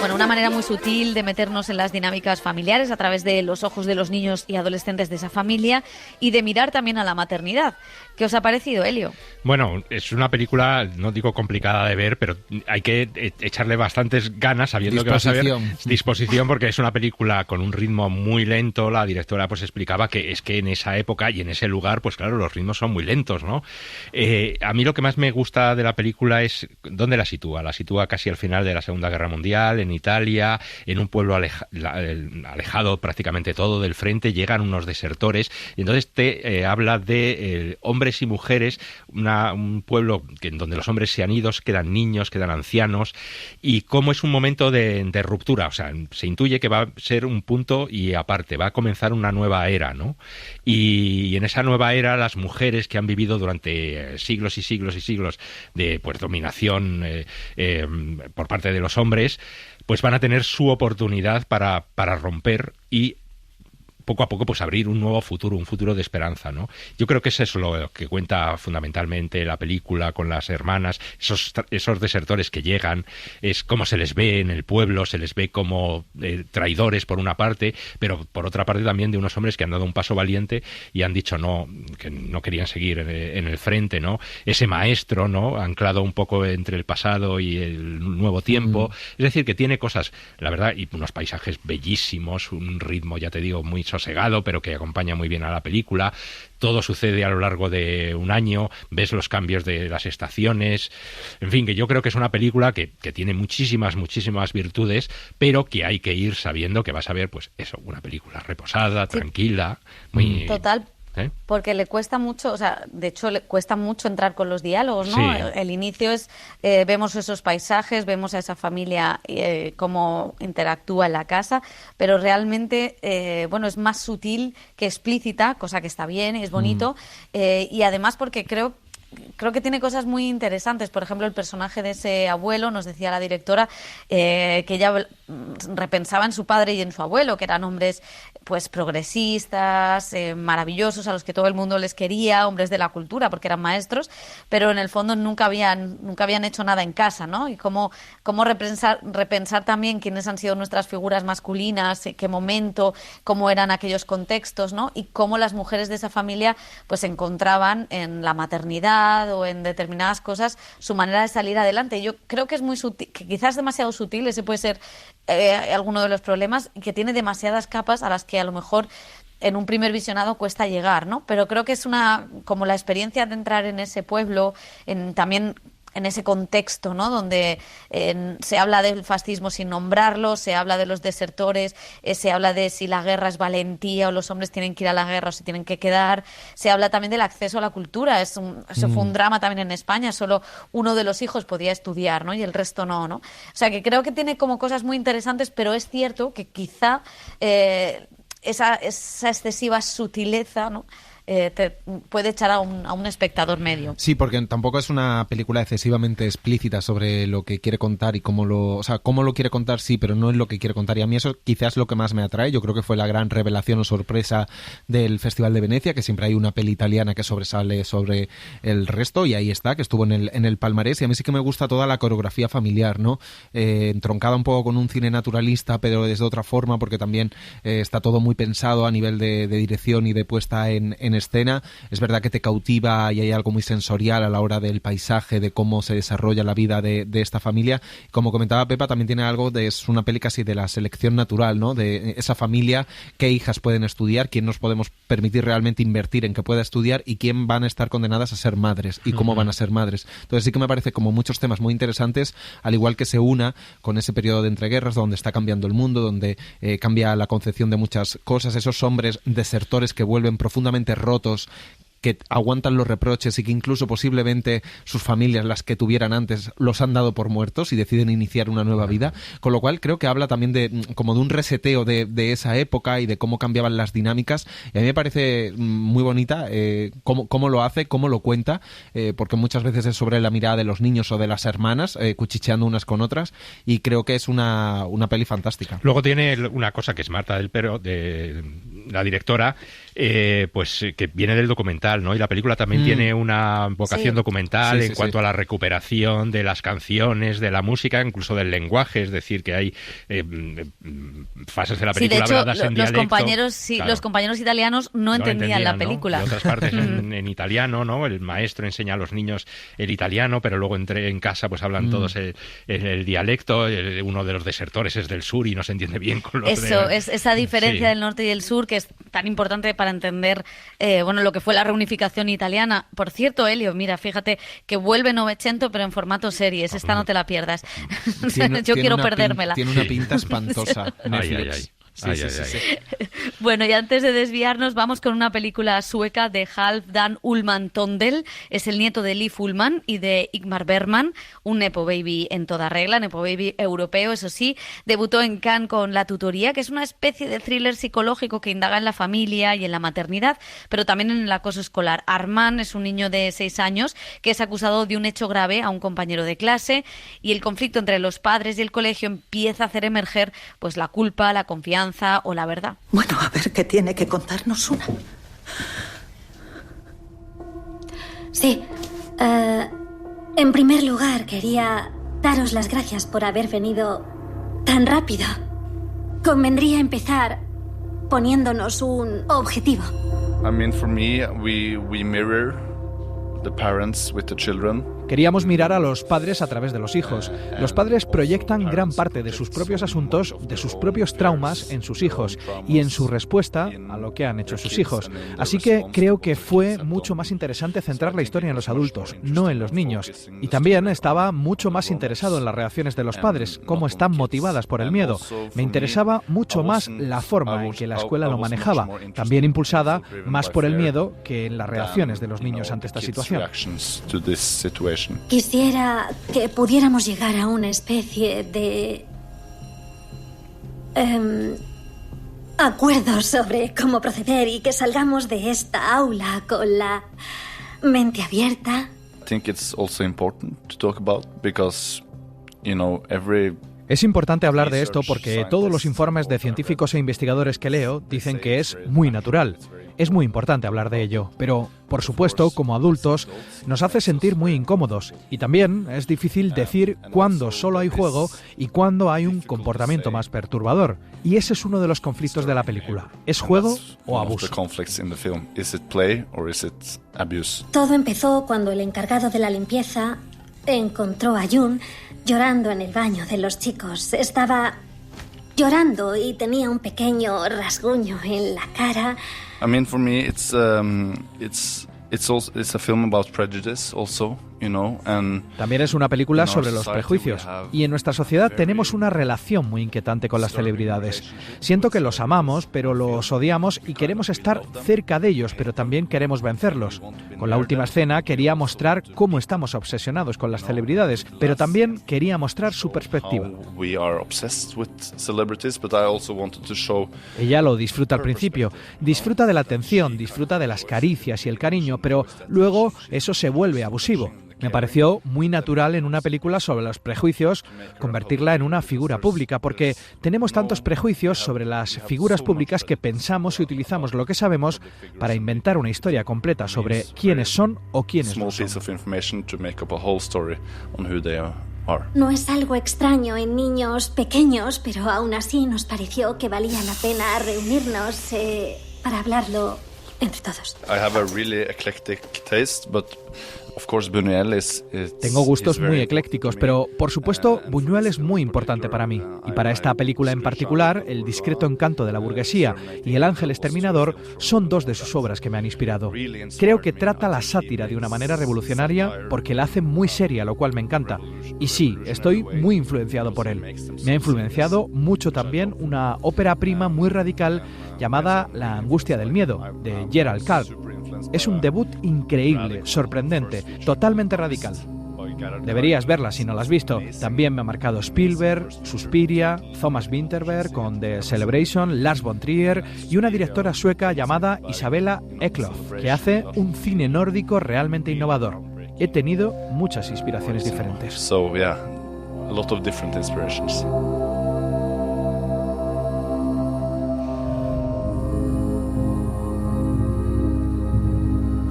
Bueno, una manera muy sutil de meternos en las dinámicas familiares a través de los ojos de los niños y adolescentes de esa familia y de mirar también a la maternidad. ¿Qué os ha parecido, Elio? Bueno, es una película, no digo complicada de ver, pero hay que echarle bastantes ganas sabiendo que vas a ver. Disposición, porque es una película con un ritmo muy lento. La directora pues explicaba que es que en esa época y en ese lugar, pues claro, los ritmos son muy lentos, ¿no? A mí lo que más me gusta de la película es dónde la sitúa. La sitúa casi al final de la Segunda Guerra Mundial, en Italia, en un pueblo alejado prácticamente todo del frente. Llegan unos desertores y entonces te habla de hombres y mujeres, un pueblo donde los hombres se han ido, quedan niños, quedan ancianos, y cómo es un momento de ruptura. O sea, se intuye que va a ser un punto y aparte, va a comenzar una nueva era, ¿no? Y en esa nueva era las mujeres que han vivido durante siglos y siglos y siglos de pues dominación por parte de los hombres, pues van a tener su oportunidad para romper y poco a poco pues abrir un nuevo futuro, un futuro de esperanza, ¿no? Yo creo que eso es lo que cuenta fundamentalmente la película con las hermanas, esos desertores que llegan, es cómo se les ve en el pueblo, se les ve como traidores por una parte, pero por otra parte también de unos hombres que han dado un paso valiente y han dicho no, que no querían seguir en el frente, ¿no? Ese maestro, ¿no? Anclado un poco entre el pasado y el nuevo tiempo. Es decir, que tiene cosas, la verdad, y unos paisajes bellísimos, un ritmo, ya te digo, muy sosegado, pero que acompaña muy bien a la película. Todo sucede a lo largo de un año, ves los cambios de las estaciones, en fin, que yo creo que es una película que tiene muchísimas virtudes, pero que hay que ir sabiendo que vas a ver, pues eso, una película reposada, tranquila, muy... Total. Porque le cuesta mucho, o sea, de hecho le cuesta mucho entrar con los diálogos, ¿no? Sí. El inicio es, vemos esos paisajes, vemos a esa familia, cómo interactúa en la casa, pero realmente, bueno, es más sutil que explícita, cosa que está bien, es bonito, y además porque creo que tiene cosas muy interesantes. Por ejemplo, el personaje de ese abuelo, nos decía la directora, que ella repensaba en su padre y en su abuelo, que eran hombres pues progresistas, maravillosos, a los que todo el mundo les quería, hombres de la cultura, porque eran maestros, pero en el fondo nunca habían hecho nada en casa, ¿no? Y cómo repensar también quiénes han sido nuestras figuras masculinas, qué momento, cómo eran aquellos contextos, ¿no? Y cómo las mujeres de esa familia pues encontraban en la maternidad o en determinadas cosas su manera de salir adelante. Yo creo que es muy sutil, que quizás demasiado sutil, ese puede ser alguno de los problemas, y que tiene demasiadas capas a las que a lo mejor en un primer visionado cuesta llegar, ¿no? Pero creo que es como la experiencia de entrar en ese pueblo, también en ese contexto, ¿no? Donde se habla del fascismo sin nombrarlo, se habla de los desertores, se habla de si la guerra es valentía o los hombres tienen que ir a la guerra o se tienen que quedar, se habla también del acceso a la cultura, eso fue un drama también en España, solo uno de los hijos podía estudiar, ¿no? Y el resto no, ¿no? O sea, que creo que tiene como cosas muy interesantes, pero es cierto que quizá esa excesiva sutileza, ¿no? Te puede echar a un espectador medio. Sí, porque tampoco es una película excesivamente explícita sobre lo que quiere contar y cómo lo quiere contar, sí, pero no es lo que quiere contar. Y a mí eso quizás es lo que más me atrae. Yo creo que fue la gran revelación o sorpresa del Festival de Venecia, que siempre hay una peli italiana que sobresale sobre el resto, y ahí está, que estuvo en el palmarés. Y a mí sí que me gusta toda la coreografía familiar, ¿no? Entroncada un poco con un cine naturalista, pero desde otra forma, porque también está todo muy pensado a nivel de dirección y de puesta en escena. Es verdad que te cautiva y hay algo muy sensorial a la hora del paisaje, de cómo se desarrolla la vida de esta familia. Como comentaba Pepa, también tiene algo es una peli casi de la selección natural, ¿no? De esa familia, qué hijas pueden estudiar, quién nos podemos permitir realmente invertir en que pueda estudiar y quién van a estar condenadas a ser madres y cómo van a ser madres. Entonces sí que me parece como muchos temas muy interesantes, al igual que se una con ese periodo de entreguerras donde está cambiando el mundo, donde cambia la concepción de muchas cosas, esos hombres desertores que vuelven profundamente rotos, que aguantan los reproches y que incluso posiblemente sus familias, las que tuvieran antes, los han dado por muertos y deciden iniciar una nueva vida, con lo cual creo que habla también de como de un reseteo de esa época y de cómo cambiaban las dinámicas, y a mí me parece muy bonita cómo lo hace, cómo lo cuenta, porque muchas veces es sobre la mirada de los niños o de las hermanas, cuchicheando unas con otras, y creo que es una peli fantástica. Luego tiene una cosa que es Marta del Pero, de la directora, pues que viene del documental, ¿no? Y la película también tiene una vocación documental en cuanto a la recuperación de las canciones, de la música, incluso del lenguaje, es decir, que hay fases de la película habladas en dialecto. Los compañeros italianos no entendían la película. ¿no? En otras partes en italiano, ¿no? El maestro enseña a los niños el italiano, pero luego en casa pues hablan todos el dialecto. Uno de los desertores es del sur y no se entiende bien con los es esa diferencia del norte y el sur que es tan importante para entender lo que fue la reunificación italiana. Por cierto, Elio, mira, fíjate que vuelve Novecento pero en formato series. Esta no te la pierdas. Yo quiero perdérmela. Tiene una pinta espantosa. Netflix. Sí. Bueno, y antes de desviarnos, vamos con una película sueca de Halfdan Ullman Tondel. Es el nieto de Liv Ullman y de Ingmar Bergman, un nepo baby en toda regla, nepo baby europeo, eso sí. Debutó en Cannes con La tutoría, que es una especie de thriller psicológico que indaga en la familia y en la maternidad, pero también en el acoso escolar. Armand es un niño de 6 años que es acusado de un hecho grave a un compañero de clase, y el conflicto entre los padres y el colegio empieza a hacer emerger pues la culpa, la confianza o la verdad. Bueno, a ver qué tiene que contarnos una. Sí. En primer lugar, quería daros las gracias por haber venido tan rápido. Convendría empezar poniéndonos un objetivo. I mean, for me, we mirror the parents with the children. Queríamos mirar a los padres a través de los hijos. Los padres proyectan gran parte de sus propios asuntos, de sus propios traumas en sus hijos y en su respuesta a lo que han hecho sus hijos. Así que creo que fue mucho más interesante centrar la historia en los adultos, no en los niños. Y también estaba mucho más interesado en las reacciones de los padres, cómo están motivadas por el miedo. Me interesaba mucho más la forma en que la escuela lo manejaba, también impulsada más por el miedo que en las reacciones de los niños ante esta situación. Quisiera que pudiéramos llegar a una especie de acuerdo sobre cómo proceder y que salgamos de esta aula con la mente abierta. I think it's also important to talk about because, Es importante hablar de esto porque todos los informes de científicos e investigadores que leo dicen que es muy natural. Es muy importante hablar de ello, pero, por supuesto, como adultos, nos hace sentir muy incómodos. Y también es difícil decir cuándo solo hay juego y cuándo hay un comportamiento más perturbador. Y ese es uno de los conflictos de la película. ¿Es juego o abuso? Todo empezó cuando el encargado de la limpieza encontró a Jun llorando en el baño de los chicos. Estaba llorando y tenía un pequeño rasguño en la cara. I mean, for me, it's a film about prejudice also, and también es una película sobre los prejuicios. Y en nuestra sociedad tenemos una relación muy inquietante con las celebridades. Siento que los amamos, pero los odiamos y queremos estar cerca de ellos, pero también queremos vencerlos. Con la última escena quería mostrar cómo estamos obsesionados con las celebridades, pero también quería mostrar su perspectiva. Ella lo disfruta al principio, disfruta de la atención, disfruta de las caricias y el cariño, pero luego eso se vuelve abusivo. Me pareció muy natural en una película sobre los prejuicios convertirla en una figura pública, porque tenemos tantos prejuicios sobre las figuras públicas que pensamos y utilizamos lo que sabemos para inventar una historia completa sobre quiénes son o quiénes no son. No es algo extraño en niños pequeños, pero aún así nos pareció que valía la pena reunirnos para hablarlo entre todos. I have a really eclectic taste, but of course Buñuel is Tengo gustos muy eclécticos, pero por supuesto Buñuel es muy importante para mí. Y para esta película en particular, El discreto encanto de la burguesía y El ángel exterminador son dos de sus obras que me han inspirado. Creo que trata la sátira de una manera revolucionaria porque la hace muy seria, lo cual me encanta. Y sí, estoy muy influenciado por él. Me ha influenciado mucho también una ópera prima muy radical llamada La angustia del miedo, de Gerald Kall. Es un debut increíble, sorprendente, totalmente radical. Deberías verla si no la has visto. También me ha marcado Spielberg, Suspiria, Thomas Vinterberg con The Celebration, Lars von Trier y una directora sueca llamada Isabella Eklöf, que hace un cine nórdico realmente innovador. He tenido muchas inspiraciones diferentes. So yeah, a lot of different inspirations.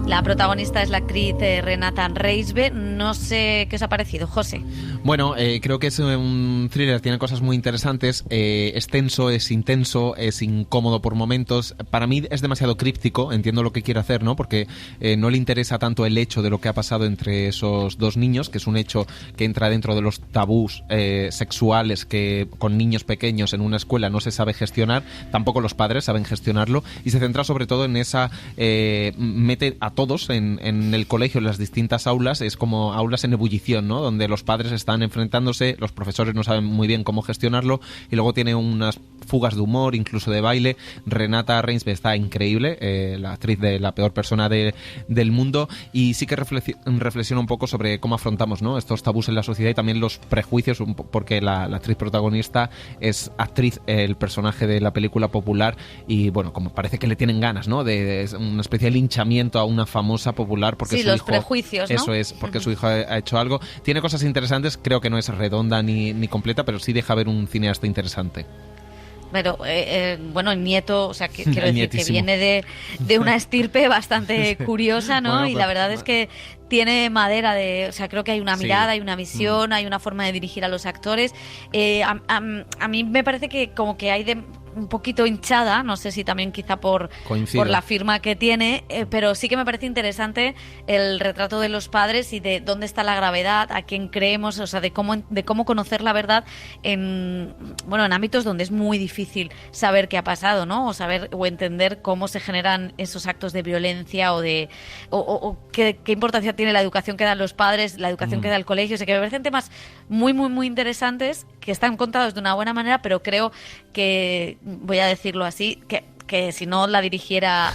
La protagonista es la actriz Renata Reisbe. No sé qué os ha parecido, José. Bueno, creo que es un thriller, tiene cosas muy interesantes, es tenso, es intenso, es incómodo por momentos. Para mí es demasiado críptico, entiendo lo que quiere hacer, ¿no? Porque no le interesa tanto el hecho de lo que ha pasado entre esos dos niños, que es un hecho que entra dentro de los tabús sexuales que con niños pequeños en una escuela no se sabe gestionar, tampoco los padres saben gestionarlo, y se centra sobre todo en esa... mete a todos en el colegio, en las distintas aulas, es como aulas en ebullición, ¿no? Donde los padres están enfrentándose, los profesores no saben muy bien cómo gestionarlo, y luego tiene unas fugas de humor, incluso de baile. Renata Reisbe está increíble, la actriz de La peor persona del mundo, y sí que reflexiona un poco sobre cómo afrontamos, ¿no? Estos tabús en la sociedad y también los prejuicios, porque la actriz protagonista es actriz, el personaje de la película popular, y bueno, como parece que le tienen ganas, ¿no? De una especie de linchamiento a una famosa popular porque sí, su los hijo, prejuicios, ¿no? Eso es, porque su hijo ha hecho algo. Tiene cosas interesantes, creo que no es redonda ni completa, pero sí deja ver un cineasta interesante. Pero, bueno, el nieto, o sea, quiero decir que viene de una estirpe bastante curiosa, ¿no? Bueno, y la verdad es que tiene madera de... O sea, creo que hay una mirada, hay una visión, hay una forma de dirigir a los actores. A mí me parece que como que hay un poquito hinchada, no sé si también quizá por la firma que tiene, pero sí que me parece interesante el retrato de los padres y de dónde está la gravedad, a quién creemos, o sea, de cómo conocer la verdad en ámbitos donde es muy difícil saber qué ha pasado, ¿no? O saber o entender cómo se generan esos actos de violencia o qué importancia tiene la educación que dan los padres, la educación que da el colegio. O sea, que me parecen temas muy, muy, muy interesantes que están contados de una buena manera, pero creo que, voy a decirlo así, que si no la dirigiera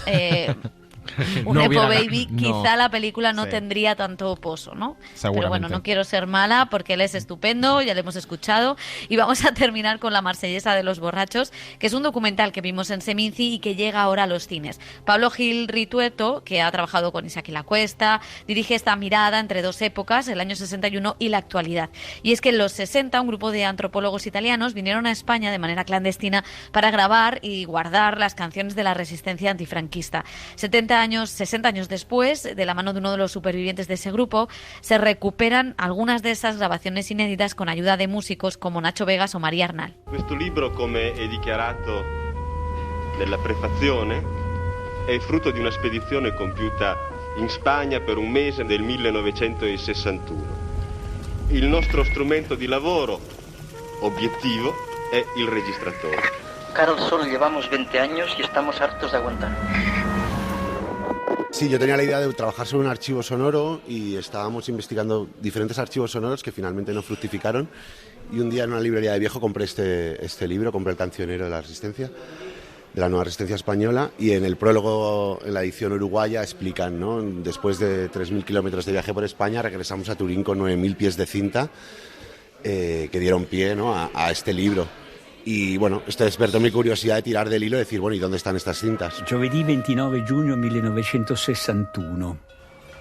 un Nepo Baby, quizá la película no tendría tanto pozo, ¿no? Pero bueno, no quiero ser mala porque él es estupendo, ya lo hemos escuchado. Y vamos a terminar con La Marsellesa de los borrachos, que es un documental que vimos en Seminci y que llega ahora a los cines. Pablo Gil Ritueto, que ha trabajado con Isaac y la Cuesta, dirige esta mirada entre dos épocas, el año 61 y la actualidad. Y es que en los 60 un grupo de antropólogos italianos vinieron a España de manera clandestina para grabar y guardar las canciones de la resistencia antifranquista. 60 años después, de la mano de uno de los supervivientes de ese grupo, se recuperan algunas de esas grabaciones inéditas con ayuda de músicos como Nacho Vegas o María Arnal. Questo libro, come è dichiarato nella prefazione, è frutto di una spedizione compiuta in Spagna per un mese del 1961. Il nostro strumento di lavoro obiettivo è il registratore. Carol, solo llevamos 20 años y estamos hartos de aguantar. Sí, yo tenía la idea de trabajar sobre un archivo sonoro y estábamos investigando diferentes archivos sonoros que finalmente no fructificaron, y un día en una librería de viejo compré este libro, compré El cancionero de la resistencia, de la nueva resistencia española, y en el prólogo, en la edición uruguaya, explican, ¿no? Después de 3.000 kilómetros de viaje por España, regresamos a Turín con 9.000 pies de cinta que dieron pie, ¿no? a este libro. Y bueno, esto despertó mi curiosidad de tirar del hilo y decir, bueno, ¿y dónde están estas cintas? Giovedì 29 giugno 1961.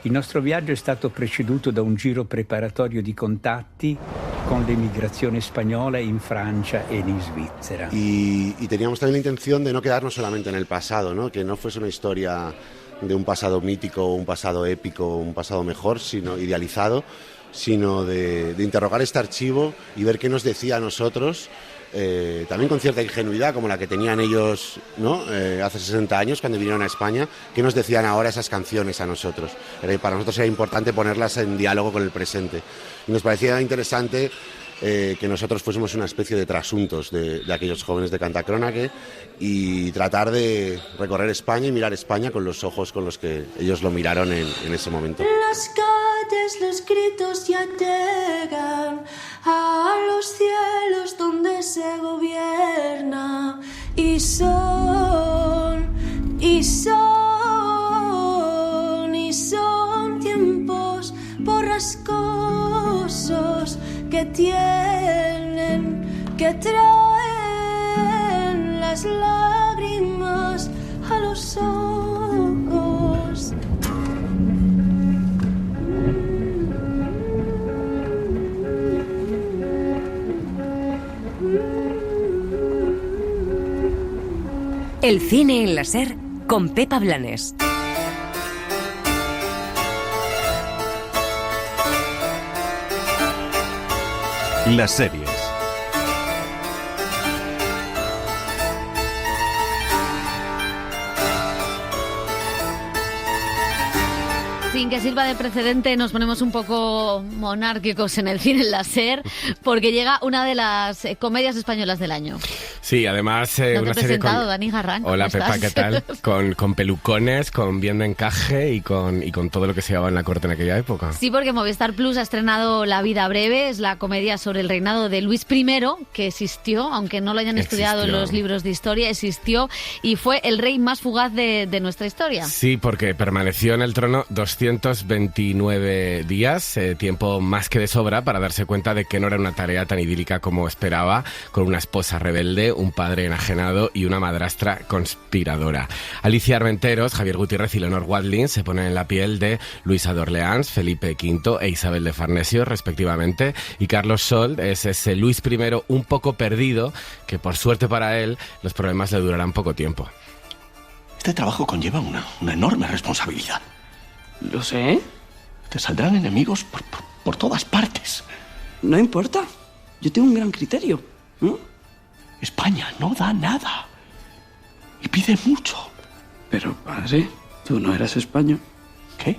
Il nostro viaggio è stato preceduto da un giro preparatorio di contatti con l'emigrazione spagnola in Francia e in Svizzera. Y teníamos también la intención de no quedarnos solamente en el pasado, ¿no? Que no fuese una historia de un pasado mítico, un pasado épico, un pasado mejor, sino idealizado, sino de interrogar este archivo y ver qué nos decía a nosotros también con cierta ingenuidad como la que tenían ellos, ¿no? Hace 60 años cuando vinieron a España, que nos decían ahora esas canciones a nosotros. Para nosotros era importante ponerlas en diálogo con el presente. Y nos parecía interesante que nosotros fuésemos una especie de trasuntos de aquellos jóvenes de Cantacrónaque y tratar de recorrer España y mirar España con los ojos con los que ellos lo miraron en ese momento. Las calles, los gritos ya llegan a los cielos donde se gobierna y son tiempos borrascosos que traen las lágrimas a los ojos. El cine en la SER con Pepa Blanes. Las series. Sin que sirva de precedente, nos ponemos un poco monárquicos en el cine en la SER, porque llega una de las comedias españolas del año. Sí, además No te una he serie presentado, con... Dani Garrán. Hola ¿cómo Pepa, estás? ¿qué tal? Con pelucones, con bien de encaje y con todo lo que se llevaba en la corte en aquella época. Sí, porque Movistar Plus ha estrenado La vida breve, es la comedia sobre el reinado de Luis I, que existió, aunque no lo hayan estudiado en los libros de historia, existió y fue el rey más fugaz de nuestra historia. Sí, porque permaneció en el trono 229 días, tiempo más que de sobra para darse cuenta de que no era una tarea tan idílica como esperaba, con una esposa rebelde, un padre enajenado y una madrastra conspiradora. Alicia Armenteros, Javier Gutiérrez y Leonor Watling se ponen en la piel de Luisa de Orleans, Felipe V e Isabel de Farnesio, respectivamente, y Carlos Solt es ese Luis I un poco perdido, que por suerte para él, los problemas le durarán poco tiempo. Este trabajo conlleva una enorme responsabilidad. Lo sé. Te saldrán enemigos por todas partes. No importa. Yo tengo un gran criterio. España no da nada. Y pide mucho. Pero, padre, tú no eras español. ¿Qué?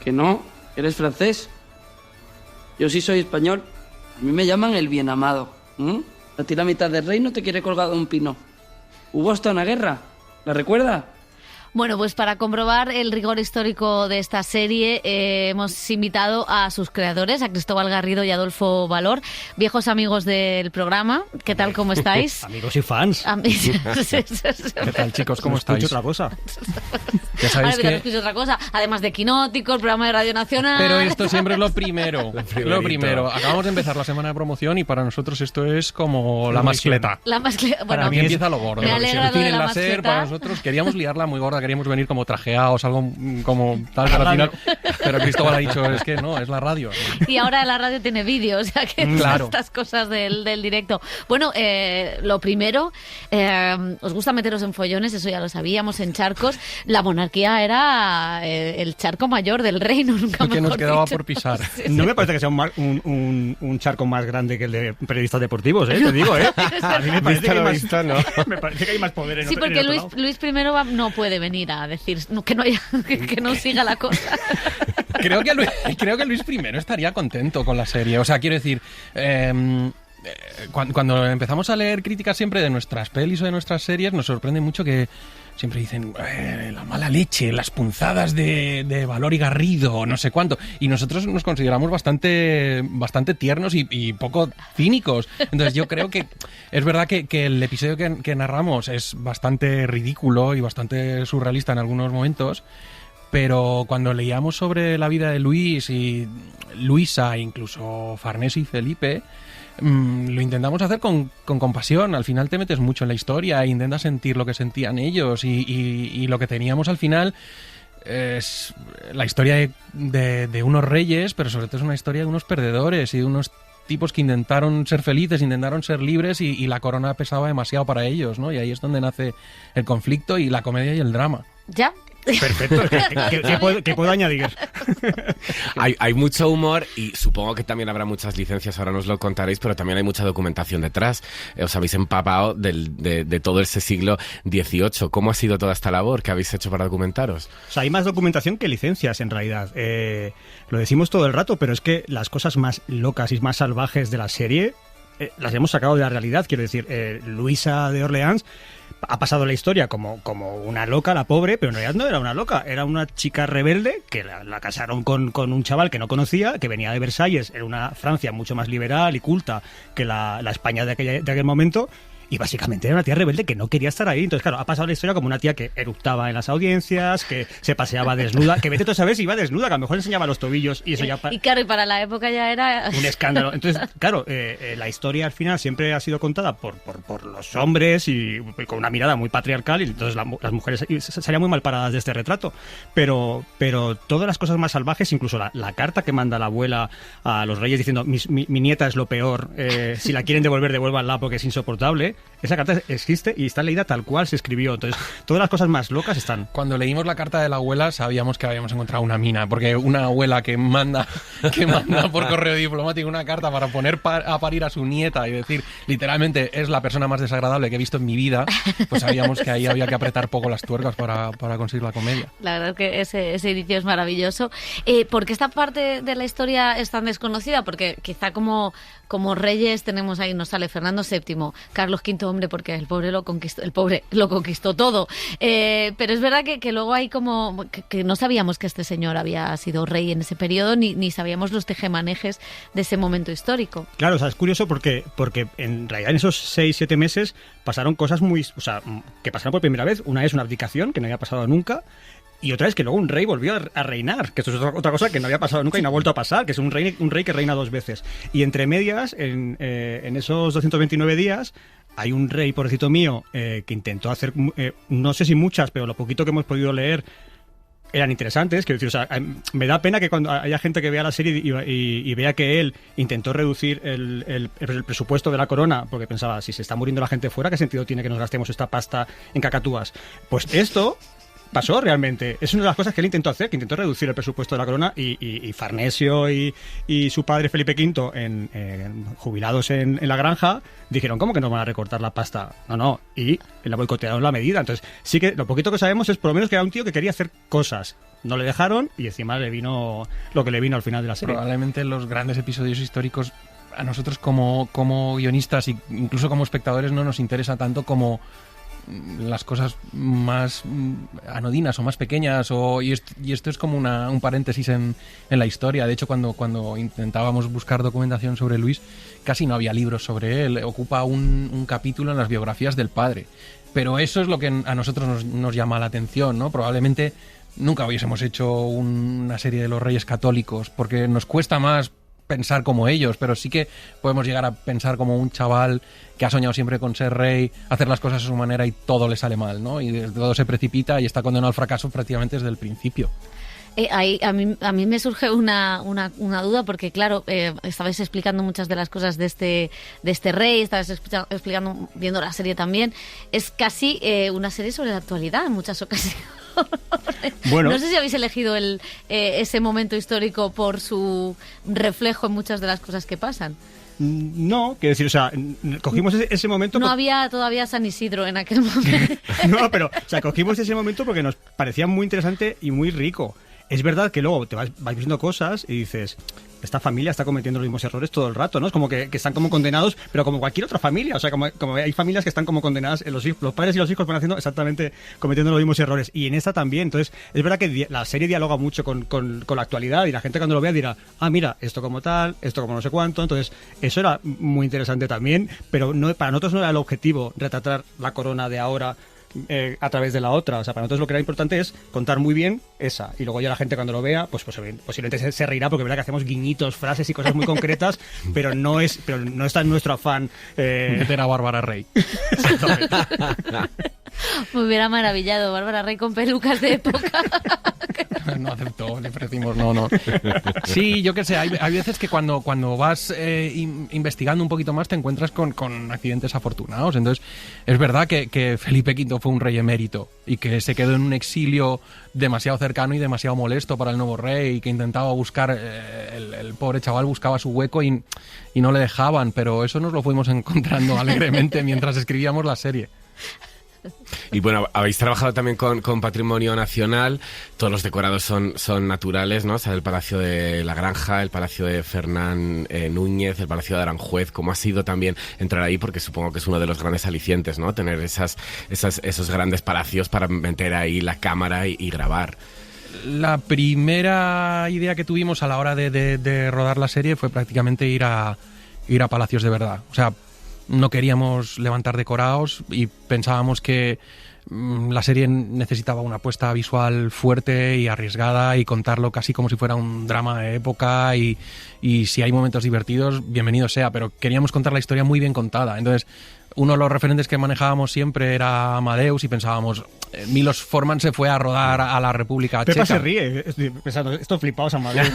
Que no, eres francés. Yo sí soy español. A mí me llaman el bien amado. A ti la mitad del reino te quiere colgado un pino. Hubo hasta una guerra. ¿La recuerda? Bueno, pues para comprobar el rigor histórico de esta serie hemos invitado a sus creadores, a Cristóbal Garrido y Adolfo Valor, viejos amigos del programa. ¿Qué tal, cómo estáis? Amigos y fans. ¿Qué tal, chicos? ¿Cómo estáis? Otra cosa. Ya sabéis Ahora que... otra cosa, además de Quinótico, el programa de Radio Nacional... Pero esto siempre es lo primero. Lo primero. Acabamos de empezar la semana de promoción y para nosotros esto es como la mascleta. La mascleta. Bueno, para mí empieza lo gordo. Me alegra lo de la mascleta. Para nosotros queríamos liarla muy gorda, queríamos venir como trajeados, algo como tal, pero al final... Pero Cristóbal ha dicho, es que no, es la radio. Y ahora la radio tiene vídeo, o sea que claro. Estas cosas del directo. Bueno, lo primero, os gusta meteros en follones, eso ya lo sabíamos, en charcos. La monarquía era el charco mayor del reino, nunca mejor que nos quedaba dicho. por pisar. Sí, no sí. me parece que sea un charco más grande que el de periodistas deportivos, te digo, A mí me parece que hay más, ¿no? Me parece que hay más poder en Sí, otro, porque en otro Luis I no puede venir a decir que no haya, que no siga la cosa. Creo que Luis I estaría contento con la serie. O sea, quiero decir, cuando empezamos a leer críticas siempre de nuestras pelis o de nuestras series, nos sorprende mucho que siempre dicen la mala leche, las punzadas de Valor y Garrido, no sé cuánto. Y nosotros nos consideramos bastante tiernos y poco cínicos. Entonces yo creo que es verdad que el episodio que narramos es bastante ridículo y bastante surrealista en algunos momentos. Pero cuando leíamos sobre la vida de Luis y Luisa, incluso Farnesio y Felipe, lo intentamos hacer con compasión. Al final te metes mucho en la historia e intentas sentir lo que sentían ellos y lo que teníamos al final es la historia de unos reyes, pero sobre todo es una historia de unos perdedores y de unos tipos que intentaron ser felices, intentaron ser libres y la corona pesaba demasiado para ellos, ¿no? Y ahí es donde nace el conflicto y la comedia y el drama. ¿Ya? Perfecto, ¿qué puedo añadir? Hay mucho humor y supongo que también habrá muchas licencias, ahora nos lo contaréis, pero también hay mucha documentación detrás. Os habéis empapado de todo ese siglo XVIII. ¿Cómo ha sido toda esta labor que habéis hecho para documentaros? O sea, hay más documentación que licencias, en realidad. Lo decimos todo el rato, pero es que las cosas más locas y más salvajes de la serie las hemos sacado de la realidad. Quiero decir, Luisa de Orleans ha pasado la historia como una loca, la pobre, pero en realidad no era una loca, era una chica rebelde que la casaron con un chaval que no conocía, que venía de Versalles, era una Francia mucho más liberal y culta que la España de aquel momento. Y básicamente era una tía rebelde que no quería estar ahí. Entonces, claro, ha pasado la historia como una tía que eructaba en las audiencias, que se paseaba desnuda, que vete tú a saber si iba desnuda, que a lo mejor enseñaba los tobillos y eso ya... Y claro, y para la época ya era... un escándalo. Entonces, claro, la historia al final siempre ha sido contada por los hombres y con una mirada muy patriarcal, y entonces las mujeres salían muy mal paradas de este retrato. Pero todas las cosas más salvajes, incluso la carta que manda la abuela a los reyes diciendo mi nieta es lo peor, si la quieren devolver, devuélvanla porque es insoportable. Esa carta existe y está leída tal cual se escribió. Entonces, todas las cosas más locas están. Cuando leímos la carta de la abuela, sabíamos que habíamos encontrado una mina, porque una abuela que manda por correo diplomático una carta para poner a parir a su nieta y decir, literalmente, es la persona más desagradable que he visto en mi vida, pues sabíamos que ahí había que apretar poco las tuercas para conseguir la comedia. La verdad es que ese inicio es maravilloso. ¿Por qué esta parte de la historia es tan desconocida? Porque quizá como reyes tenemos ahí, nos sale Fernando VII, Carlos V, hombre, porque el pobre lo conquistó todo. Pero es verdad que luego hay como que no sabíamos que este señor había sido rey en ese periodo, ni sabíamos los tejemanejes de ese momento histórico. Claro, o sea, es curioso porque en realidad en esos 6-7 meses pasaron cosas que pasaron por primera vez. Una es una abdicación, que no había pasado nunca. Y otra es que luego un rey volvió a reinar, que esto es otra cosa que no había pasado nunca y no ha vuelto a pasar, que es un rey que reina 2 veces. Y entre medias, en esos 229 días, hay un rey, pobrecito mío, que intentó hacer, no sé si muchas, pero lo poquito que hemos podido leer eran interesantes. Quiero decir, o sea, me da pena que cuando haya gente que vea la serie y vea que él intentó reducir el presupuesto de la corona, porque pensaba, si se está muriendo la gente fuera, ¿qué sentido tiene que nos gastemos esta pasta en cacatúas? Pues esto pasó realmente. Es una de las cosas que él intentó hacer, que intentó reducir el presupuesto de la corona, y Farnesio y su padre Felipe V, jubilados en la granja, dijeron, ¿cómo que nos van a recortar la pasta? No, y la boicotearon la medida. Entonces, sí que lo poquito que sabemos es por lo menos que era un tío que quería hacer cosas. No le dejaron y encima le vino lo que le vino al final de la serie. Probablemente los grandes episodios históricos a nosotros como guionistas e incluso como espectadores no nos interesa tanto como las cosas más anodinas o más pequeñas, y esto es como un paréntesis en la historia. De hecho, cuando intentábamos buscar documentación sobre Luis, casi no había libros sobre él. Ocupa un capítulo en las biografías del padre, pero eso es lo que a nosotros nos llama la atención, ¿no? Probablemente nunca hubiésemos hecho una serie de los Reyes Católicos porque nos cuesta más pensar como ellos, pero sí que podemos llegar a pensar como un chaval que ha soñado siempre con ser rey, hacer las cosas a su manera y todo le sale mal, ¿no? Y todo se precipita y está condenado al fracaso prácticamente desde el principio. A mí me surge una duda porque, claro, estabais explicando muchas de las cosas de este rey, estabais explicando, viendo la serie también. Es casi una serie sobre la actualidad en muchas ocasiones. Bueno, no sé si habéis elegido ese momento histórico por su reflejo en muchas de las cosas que pasan. No, quiero decir, o sea, cogimos ese momento... No había todavía San Isidro en aquel momento. No, pero, o sea, cogimos ese momento porque nos parecía muy interesante y muy rico. Es verdad que luego te vas viendo cosas y dices, esta familia está cometiendo los mismos errores todo el rato, ¿no? Es como que están como condenados, pero como cualquier otra familia. O sea, como hay familias que están como condenadas, los padres y los hijos van haciendo exactamente, cometiendo los mismos errores. Y en esta también. Entonces, es verdad que la serie dialoga mucho con la actualidad, y la gente cuando lo vea dirá, mira, esto como tal, esto como no sé cuánto. Entonces, eso era muy interesante también, pero para nosotros no era el objetivo retratar la corona de ahora a través de la otra. O sea, para nosotros lo que era importante es contar muy bien esa, y luego ya la gente cuando lo vea pues posiblemente se reirá, porque es verdad que hacemos guiñitos, frases y cosas muy concretas, pero no está en nuestro afán meter a Bárbara Rey. Me hubiera maravillado Bárbara Rey con pelucas de época. no aceptó, le ofrecimos no. Sí, yo qué sé, hay veces que cuando vas investigando un poquito más te encuentras con accidentes afortunados. Entonces, es verdad que Felipe V fue un rey emérito y que se quedó en un exilio demasiado cercano y demasiado molesto para el nuevo rey, y que intentaba buscar, el pobre chaval buscaba su hueco y no le dejaban, pero eso nos lo fuimos encontrando alegremente mientras escribíamos la serie. Y bueno, habéis trabajado también con patrimonio nacional, todos los decorados son naturales, ¿no? O sea, el Palacio de la Granja, el Palacio de Fernán Núñez, el Palacio de Aranjuez. ¿Cómo ha sido también entrar ahí? Porque supongo que es uno de los grandes alicientes, ¿no? Tener esos grandes palacios para meter ahí la cámara y grabar. La primera idea que tuvimos a la hora de rodar la serie fue prácticamente ir a palacios de verdad. O sea, no queríamos levantar decorados y pensábamos que la serie necesitaba una apuesta visual fuerte y arriesgada y contarlo casi como si fuera un drama de época, y si hay momentos divertidos, bienvenido sea, pero queríamos contar la historia muy bien contada. Entonces, uno de los referentes que manejábamos siempre era Amadeus y pensábamos, Milos Forman se fue a rodar a la República Checa. Pepa se ríe, pensando, estos flipados Amadeus.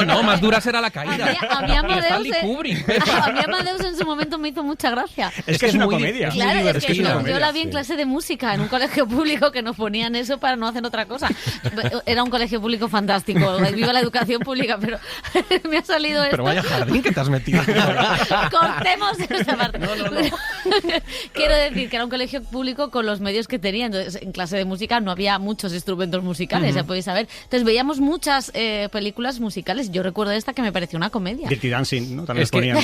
No, más dura será la caída. A mí Amadeus en su momento me hizo mucha gracia. Es que es una comedia. Claro, es que yo la vi en clase de música en un colegio público que nos ponían eso para no hacer otra cosa. Era un colegio público fantástico, viva la educación pública, pero me ha salido esto. Pero vaya jardín que te has metido. Cortemos esa parte. No. Quiero decir que era un colegio público con los medios que tenía. Entonces, en clase de música no había muchos instrumentos musicales, ya podéis saber. Entonces, veíamos muchas películas musicales. Yo recuerdo esta que me pareció una comedia. Dirty Dancing, ¿no? También ponían.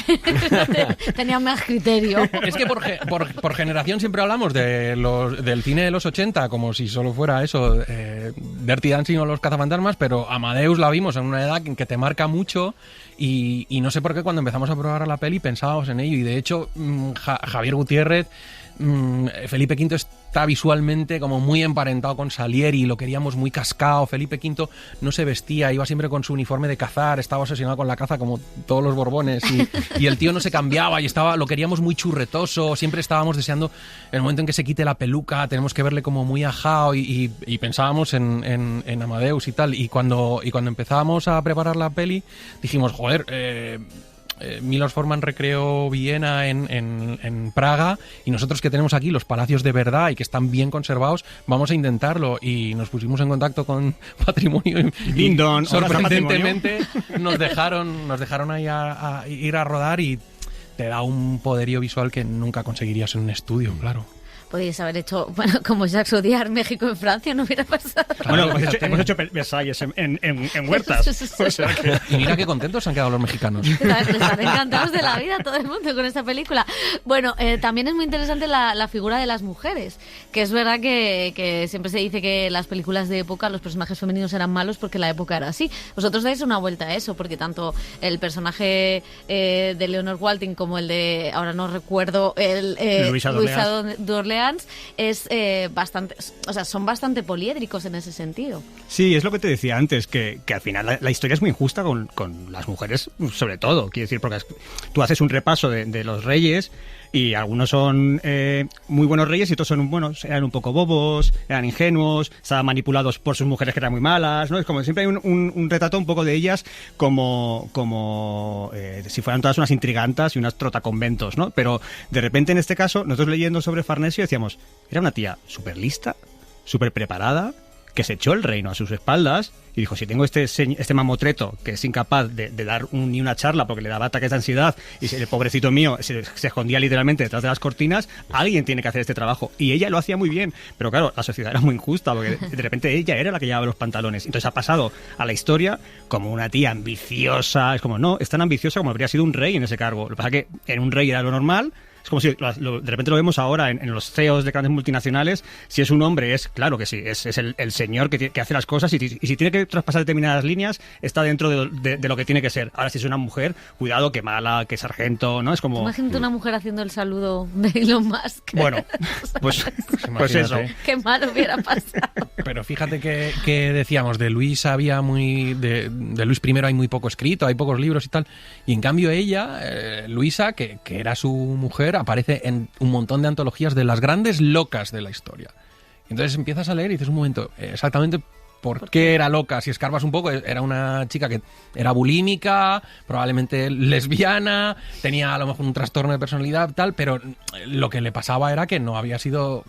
Tenía más criterio. Es que por generación siempre hablamos del cine de los 80 como si solo fuera eso, Dirty Dancing o Los Cazafantasmas, pero Amadeus la vimos en una edad en que te marca mucho. Y no sé por qué cuando empezamos a probar la peli pensábamos en ello, y de hecho Javier Gutiérrez, Felipe V está visualmente como muy emparentado con Salieri, lo queríamos muy cascado. Felipe V no se vestía, iba siempre con su uniforme de cazar, estaba obsesionado con la caza como todos los Borbones, y el tío no se cambiaba y lo queríamos muy churretoso, siempre estábamos deseando el momento en que se quite la peluca, tenemos que verle como muy ajao, y pensábamos en Amadeus y tal, y cuando empezábamos a preparar la peli dijimos, joder, Milos Forman recreó Viena en Praga, y nosotros que tenemos aquí los palacios de verdad y que están bien conservados, vamos a intentarlo. Y nos pusimos en contacto con Patrimonio y sorprendentemente nos dejaron ahí a ir a rodar, y te da un poderío visual que nunca conseguirías en un estudio, claro. Podríais haber hecho, bueno, como Jacques Audiard, México en Francia, no hubiera pasado. Bueno, hemos hecho Versalles en huertas. O sea que... Y mira qué contentos han quedado los mexicanos. Están encantados de la vida todo el mundo con esta película. Bueno, también es muy interesante la figura de las mujeres, que es verdad que siempre se dice que las películas de época los personajes femeninos eran malos porque la época era así. Vosotros dais una vuelta a eso, porque tanto el personaje de Leonor Walting como el de, ahora no recuerdo, Luisa d'Orleans, es bastante, o sea, son bastante poliédricos en ese sentido. Sí, es lo que te decía antes, que al final la historia es muy injusta con las mujeres, sobre todo, quiero decir, porque tú haces un repaso de los reyes, y algunos son muy buenos reyes y otros son eran un poco bobos, eran ingenuos, estaban manipulados por sus mujeres que eran muy malas, ¿no? Es como siempre hay un retrato un poco de ellas como si fueran todas unas intrigantas y unas trotaconventos, ¿no? Pero de repente en este caso, nosotros leyendo sobre Farnesio decíamos, era una tía súper lista, súper preparada, que se echó el reino a sus espaldas y dijo, si tengo este mamotreto que es incapaz de dar ni una charla porque le daba ataques de ansiedad, y el pobrecito mío se escondía literalmente detrás de las cortinas, alguien tiene que hacer este trabajo. Y ella lo hacía muy bien, pero claro, la sociedad era muy injusta porque de repente ella era la que llevaba los pantalones. Entonces ha pasado a la historia como una tía ambiciosa. Es como, no, es tan ambiciosa como habría sido un rey en ese cargo. Lo que pasa es que en un rey era lo normal. Es como si de repente lo vemos ahora en los CEOs de grandes multinacionales. Si es un hombre, claro que sí, es el señor que hace las cosas, y si tiene que traspasar determinadas líneas, está dentro de lo que tiene que ser. Ahora, si es una mujer, cuidado, que mala, que sargento, ¿no? Es como... Imagínate una mujer haciendo el saludo de Elon Musk. Bueno, pues eso. Qué mal hubiera pasado. Pero fíjate que decíamos, de Luis había de Luis I hay muy poco escrito, hay pocos libros y tal, y en cambio ella, Luisa, que era su mujer, aparece en un montón de antologías de las grandes locas de la historia. Entonces empiezas a leer y dices, un momento, exactamente ¿Por qué era loca? Si escarbas un poco, era una chica que era bulímica, probablemente lesbiana, tenía a lo mejor un trastorno de personalidad, tal, pero lo que le pasaba era que no había sido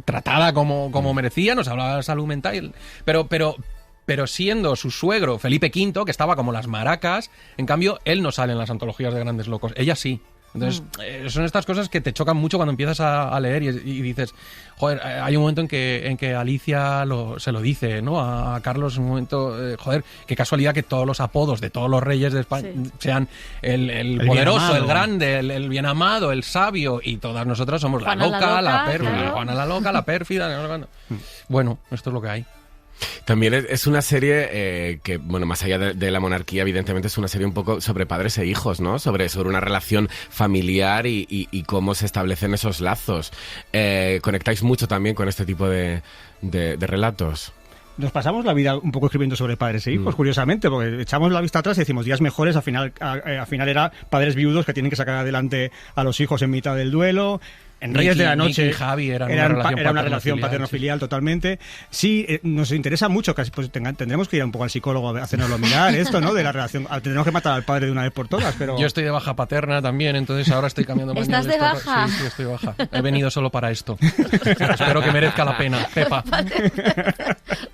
tratada como merecía, nos hablaba de salud mental, pero siendo su suegro, Felipe V, que estaba como las maracas, en cambio, él no sale en las antologías de grandes locos, ella sí. Entonces, son estas cosas que te chocan mucho cuando empiezas a leer y dices, joder, hay un momento en que Alicia se lo dice, ¿no? A Carlos, un momento, joder, qué casualidad que todos los apodos de todos los reyes de España sean el poderoso, el grande, el bien amado, el sabio, y todas nosotras somos la loca, la pérfida, Juana la loca, la pérfida. Bueno, esto es lo que hay. También es una serie que, bueno, más allá de la monarquía, evidentemente es una serie un poco sobre padres e hijos, ¿no? Sobre una relación familiar y cómo se establecen esos lazos. ¿Conectáis mucho también con este tipo de relatos? Nos pasamos la vida un poco escribiendo sobre padres e hijos, curiosamente, porque echamos la vista atrás y decimos días mejores, al final era padres viudos que tienen que sacar adelante a los hijos en mitad del duelo. En Reyes de la Noche Nicky y Javi era una relación paterno-filial totalmente. Sí, nos interesa mucho, casi pues tendremos que ir un poco al psicólogo a hacernoslo mirar esto, ¿no? De la relación. Tendremos que matar al padre de una vez por todas, pero... Yo estoy de baja paterna también, entonces ahora estoy cambiando pañales. ¿Estás de baja? Sí, estoy de baja. He venido solo para esto. Espero que merezca la pena, Pepa.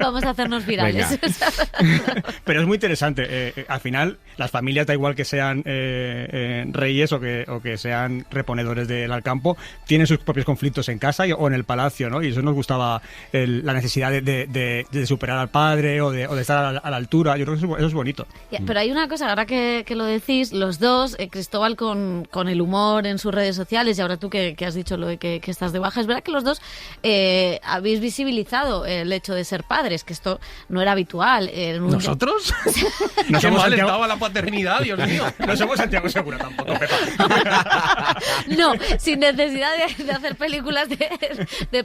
Vamos a hacernos virales. Pero es muy interesante. Al final, las familias, da igual que sean reyes o que sean reponedores del Alcampo, tienen sus propios conflictos en casa o en el palacio, ¿no? Y eso nos gustaba, la necesidad de superar al padre o de estar a la altura. Yo creo que eso es bonito. Pero hay una cosa, ahora que lo decís, los dos, Cristóbal con el humor en sus redes sociales, y ahora tú que has dicho lo de que estás de baja, es verdad que los dos habéis visibilizado el hecho de ser padres, que esto no era habitual. ¿Nosotros? No Qué somos mal Santiago... estaba la paternidad, Dios mío. No somos Santiago Segura tampoco, Pepa. No, sin necesidad de hacer películas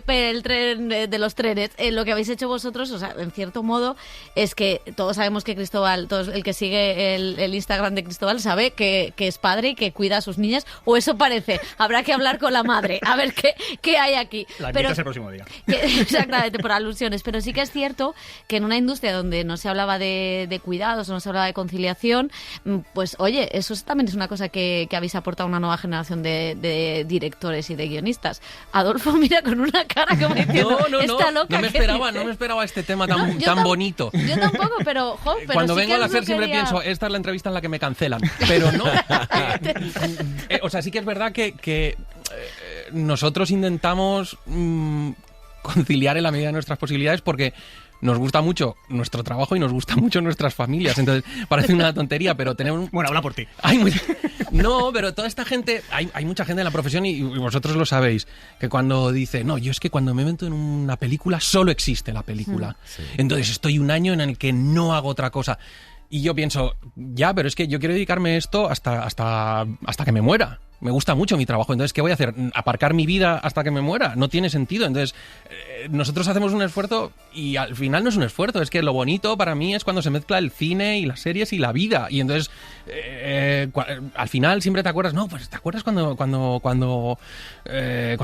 el tren de los trenes. Lo que habéis hecho vosotros, o sea, en cierto modo, es que todos sabemos que Cristóbal, el que sigue el Instagram de Cristóbal sabe que es padre y que cuida a sus niñas, o eso parece. Habrá que hablar con la madre, a ver qué hay aquí. La invitas el próximo día. Exactamente, por alusiones. Pero sí que es cierto que en una industria donde no se hablaba de cuidados, no se hablaba de conciliación, pues oye, eso también es una cosa que habéis aportado a una nueva generación de directores y de guionistas. Adolfo mira con una cara como diciendo, está loca. No me esperaba este tema tan bonito. Yo tampoco, pero cuando sí vengo a la SER siempre quería... pienso, esta es la entrevista en la que me cancelan. Pero no. O sea, sí que es verdad que nosotros intentamos conciliar en la medida de nuestras posibilidades, porque nos gusta mucho nuestro trabajo y nos gusta mucho nuestras familias. Entonces, parece una tontería, pero tenemos... Bueno, habla por ti. No, pero toda esta gente... Hay mucha gente en la profesión, y vosotros lo sabéis, que cuando dice, no, yo es que cuando me meto en una película, solo existe la película. Sí. Entonces, estoy un año en el que no hago otra cosa. Y yo pienso, ya, pero es que yo quiero dedicarme a esto hasta que me muera. Me gusta mucho mi trabajo, entonces ¿qué voy a hacer? ¿Aparcar mi vida hasta que me muera? No tiene sentido. Entonces nosotros hacemos un esfuerzo y al final no es un esfuerzo, es que lo bonito para mí es cuando se mezcla el cine y las series y la vida, y entonces al final siempre te acuerdas, no, pues te acuerdas cuando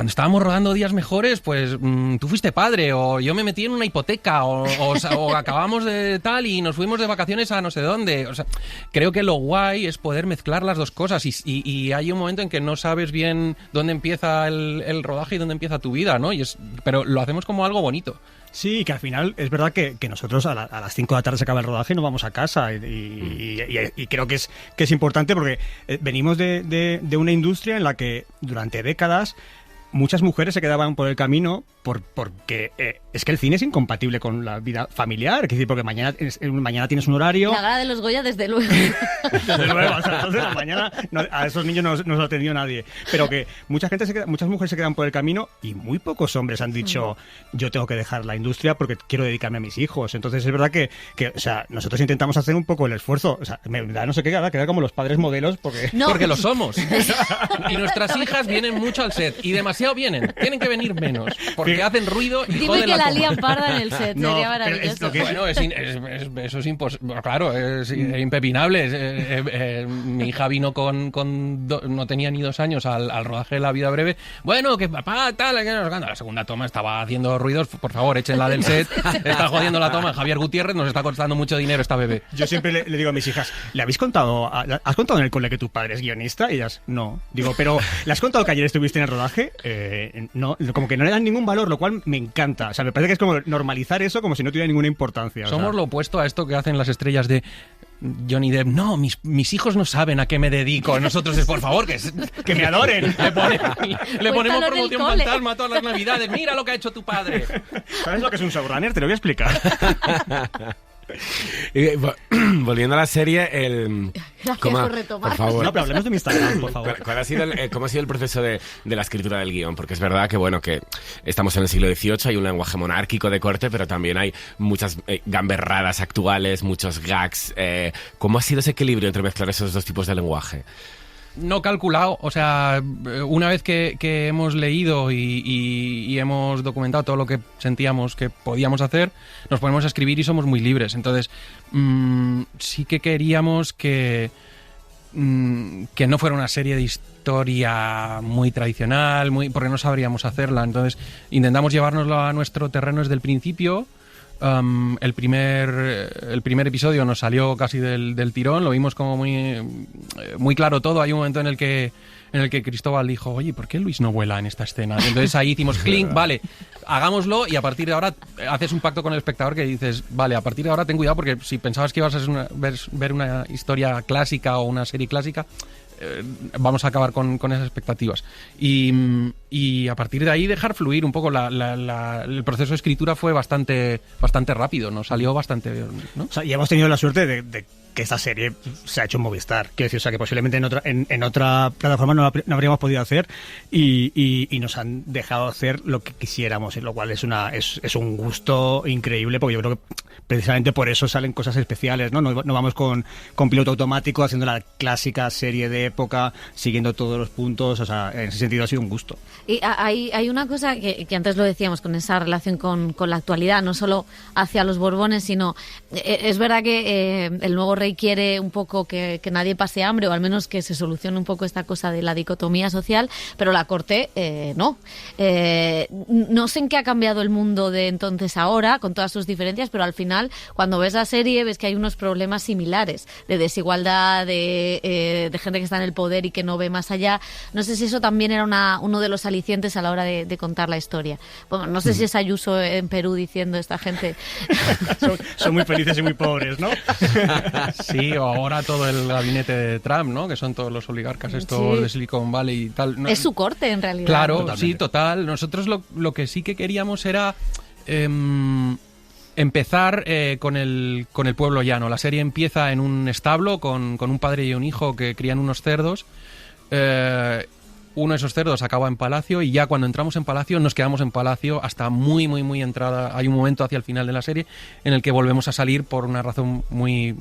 estábamos rodando Días Mejores, pues tú fuiste padre, o yo me metí en una hipoteca, o acabamos de tal y nos fuimos de vacaciones a no sé dónde. O sea, creo que lo guay es poder mezclar las dos cosas, y hay un momento en que no sabes bien dónde empieza el rodaje y dónde empieza tu vida, ¿no? Pero lo hacemos como algo bonito. Sí, que al final es verdad que nosotros a las 5 de la tarde se acaba el rodaje y nos vamos a casa, y creo que es importante, porque venimos de una industria en la que durante décadas muchas mujeres se quedaban por el camino porque es que el cine es incompatible con la vida familiar. Es decir, porque mañana tienes un horario. La gala de los Goya, desde luego. Desde luego, o sea, entonces la mañana a esos niños no los atendió nadie. Pero que muchas mujeres se quedan por el camino, y muy pocos hombres han dicho, yo tengo que dejar la industria porque quiero dedicarme a mis hijos. Entonces es verdad que o sea, nosotros intentamos hacer un poco el esfuerzo. O sea, me da no sé qué, queda como los padres modelos porque lo somos. Y nuestras hijas vienen mucho al set, y demasiado demasiado vienen. Tienen que venir menos. Porque hacen ruido y Dime joden que la la toma. lían parda en el set, sería maravilloso. Bueno, eso es imposible. Claro, es impepinable. Mi hija vino no tenía ni 2 años al rodaje de La vida breve. Bueno, que papá, tal, que nos gana. La segunda toma estaba haciendo ruidos. Por favor, échenla del set. Está jodiendo la toma. Javier Gutiérrez nos está costando mucho dinero esta bebé. Yo siempre le digo a mis hijas, ¿has contado en el cole que tu padre es guionista? Y ellas, no. Digo, pero ¿le has contado que ayer estuviste en el rodaje? No, como que no le dan ningún valor, lo cual me encanta. O sea, me parece que es como normalizar eso como si no tuviera ninguna importancia. Somos lo opuesto a esto que hacen las estrellas de Johnny Depp. No, mis hijos no saben a qué me dedico. Nosotros es, por favor, que me adoren. Le ponemos promoción fantasma todas las navidades. Mira lo que ha hecho tu padre. ¿Sabes lo que es un showrunner? Te lo voy a explicar. Volviendo a la serie, Gracias por retomar. Por favor. No, pero hablemos de mi Instagram, por favor. ¿Cómo ha sido el proceso de la escritura del guión? Porque es verdad que, bueno, que estamos en el siglo XVIII, hay un lenguaje monárquico de corte, pero también hay muchas gamberradas actuales, muchos gags. ¿Cómo ha sido ese equilibrio entre mezclar esos dos tipos de lenguaje? No calculado, o sea, una vez que hemos leído y hemos documentado todo lo que sentíamos que podíamos hacer, nos ponemos a escribir y somos muy libres. Entonces, sí que queríamos que no fuera una serie de historia muy tradicional, porque no sabríamos hacerla. Entonces, intentamos llevárnoslo a nuestro terreno desde el principio. El primer episodio nos salió casi del tirón, lo vimos como muy claro todo. Hay un momento en el que Cristóbal dijo, oye, ¿por qué Luis no vuela en esta escena? Y entonces ahí hicimos clink, vale, hagámoslo, y a partir de ahora haces un pacto con el espectador que dices, vale, a partir de ahora ten cuidado, porque si pensabas que ibas a ver una historia clásica o una serie clásica, vamos a acabar con esas expectativas. Y a partir de ahí dejar fluir un poco. El proceso de escritura fue bastante rápido, nos salió bastante, ¿no? O sea, y hemos tenido la suerte de que esta serie se ha hecho en Movistar. Quiero decir, o sea, que posiblemente en otra plataforma no habríamos podido hacer, y nos han dejado hacer lo que quisiéramos, lo cual es un gusto increíble, porque yo creo que precisamente por eso salen cosas especiales, ¿no? No vamos con piloto automático haciendo la clásica serie de época, siguiendo todos los puntos. O sea, en ese sentido ha sido un gusto. Y hay una cosa que antes lo decíamos, con esa relación con la actualidad, no solo hacia los Borbones, sino es verdad que el nuevo rey quiere un poco que nadie pase hambre, o al menos que se solucione un poco esta cosa de la dicotomía social, pero la corte no. No sé en qué ha cambiado el mundo de entonces a ahora, con todas sus diferencias, pero al final, cuando ves la serie, ves que hay unos problemas similares de desigualdad, de gente que está en el poder y que no ve más allá. No sé si eso también era uno de los alicientes a la hora de contar la historia. Bueno, no sé si es Ayuso en Perú diciendo esta gente son muy felices y muy pobres, ¿no? Sí, o ahora todo el gabinete de Trump, ¿no? Que son todos los oligarcas estos de Silicon Valley y tal. Es su corte, en realidad. Claro, totalmente. Sí, total. Nosotros lo que sí que queríamos era empezar con el pueblo llano. La serie empieza en un establo con un padre y un hijo que crían unos cerdos. Uno de esos cerdos acaba en Palacio, y ya cuando entramos en Palacio nos quedamos en Palacio hasta muy entrada. Hay un momento hacia el final de la serie en el que volvemos a salir por una razón muy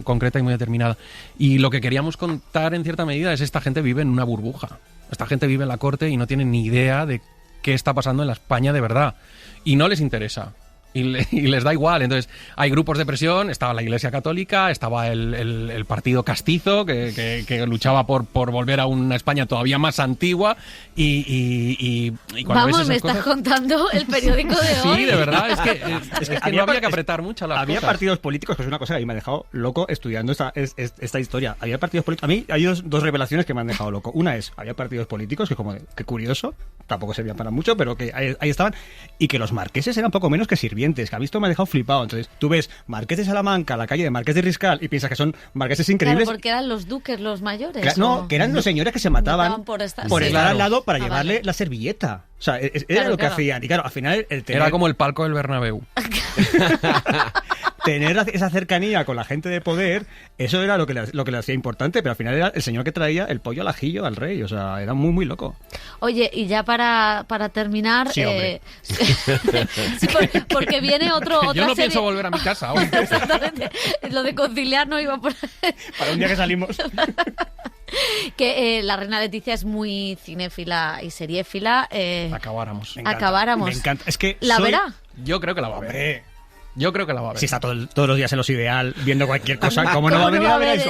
concreta y muy determinada. Y lo que queríamos contar en cierta medida es: esta gente vive en una burbuja. Esta gente vive en la corte y no tiene ni idea de qué está pasando en la España de verdad. Y no les interesa. Y les da igual. Entonces hay grupos de presión. Estaba la Iglesia Católica, estaba el partido castizo que luchaba por volver a una España todavía más antigua, y cuando vamos, ves me esas estás cosas... contando el periódico de hoy. Sí, de verdad, es que no había que apretar mucho las había cosas. partidos políticos, que es una cosa que a mí me ha dejado loco estudiando esta historia. Había partidos políticos. A mí hay dos revelaciones que me han dejado loco. Una es, había partidos políticos que, como qué curioso, tampoco servían para mucho, pero que ahí estaban, y que los marqueses eran poco menos que sirvientes, que a mí esto me ha dejado flipado. Entonces tú ves Marqués de Salamanca, la calle de Marqués de Riscal, y piensas que son marqueses increíbles. Claro, porque eran los duques, los mayores. No, que eran los señores que se mataban por estar al lado para llevarle la servilleta. O sea, era lo que hacían. Y claro, al final era como el palco del Bernabéu. Tener esa cercanía con la gente de poder, eso era lo que le hacía importante, pero al final era el señor que traía el pollo al ajillo al rey. O sea, era muy loco. Oye, y ya para terminar... Sí, hombre. Sí, porque viene otra Yo no serie... pienso volver a mi casa ahora. Exactamente. Lo de conciliar no iba por... Para un día que salimos... Que la reina Leticia es muy cinéfila y seriéfila. Acabáramos. Me encanta. Es que ¿La verá? Yo creo que la va a ver. Yo creo que la va a ver. Si está todos los días en Los Ideal viendo cualquier cosa, ¿cómo no va a venir a ver eso?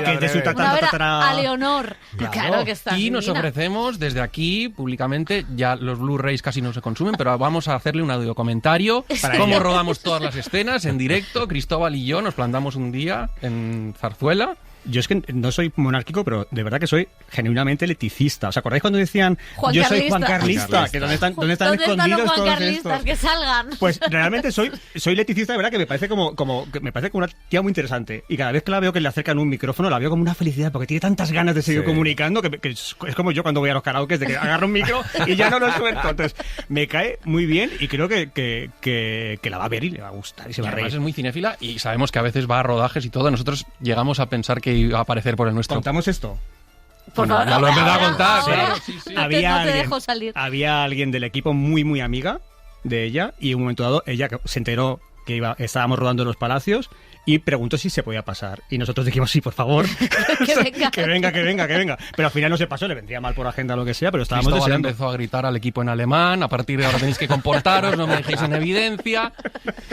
Que te su a Leonor. Claro que está. Y nos ofrecemos desde aquí, públicamente, ya los Blu-rays casi no se consumen, pero vamos a hacerle un audio comentario. Cómo rodamos todas las escenas en directo. Cristóbal y yo nos plantamos un día en Zarzuela. Yo es que no soy monárquico, pero de verdad que soy genuinamente leticista. ¿Os acordáis cuando decían yo soy Juan Carlista? Que ¿dónde están escondidos los Juan todos Carlistas? estos? Que salgan. Pues realmente soy leticista, de verdad, que me parece como una tía muy interesante. Y cada vez que la veo que le acercan un micrófono, la veo como una felicidad, porque tiene tantas ganas de seguir comunicando, que es como yo cuando voy a los karaokes, de que agarro un micro y ya no lo suelto. Entonces, me cae muy bien y creo que la va a ver y le va a gustar y se va a reír. Además es muy cinéfila y sabemos que a veces va a rodajes y todo. Nosotros llegamos a pensar que iba a aparecer por el nuestro. ¿Contamos esto? Por favor, ya lo he empezado a contar. Sí. Claro. Sí. No te dejo salir. Había alguien del equipo muy amiga de ella y en un momento dado ella se enteró que estábamos rodando en Los Palacios y preguntó si se podía pasar. Y nosotros dijimos, sí, por favor. que venga. Pero al final no se pasó, le vendría mal por agenda o lo que sea, pero estábamos Cristóbal deseando. empezó a gritar al equipo en alemán, a partir de ahora tenéis que comportaros, no me dejéis en evidencia.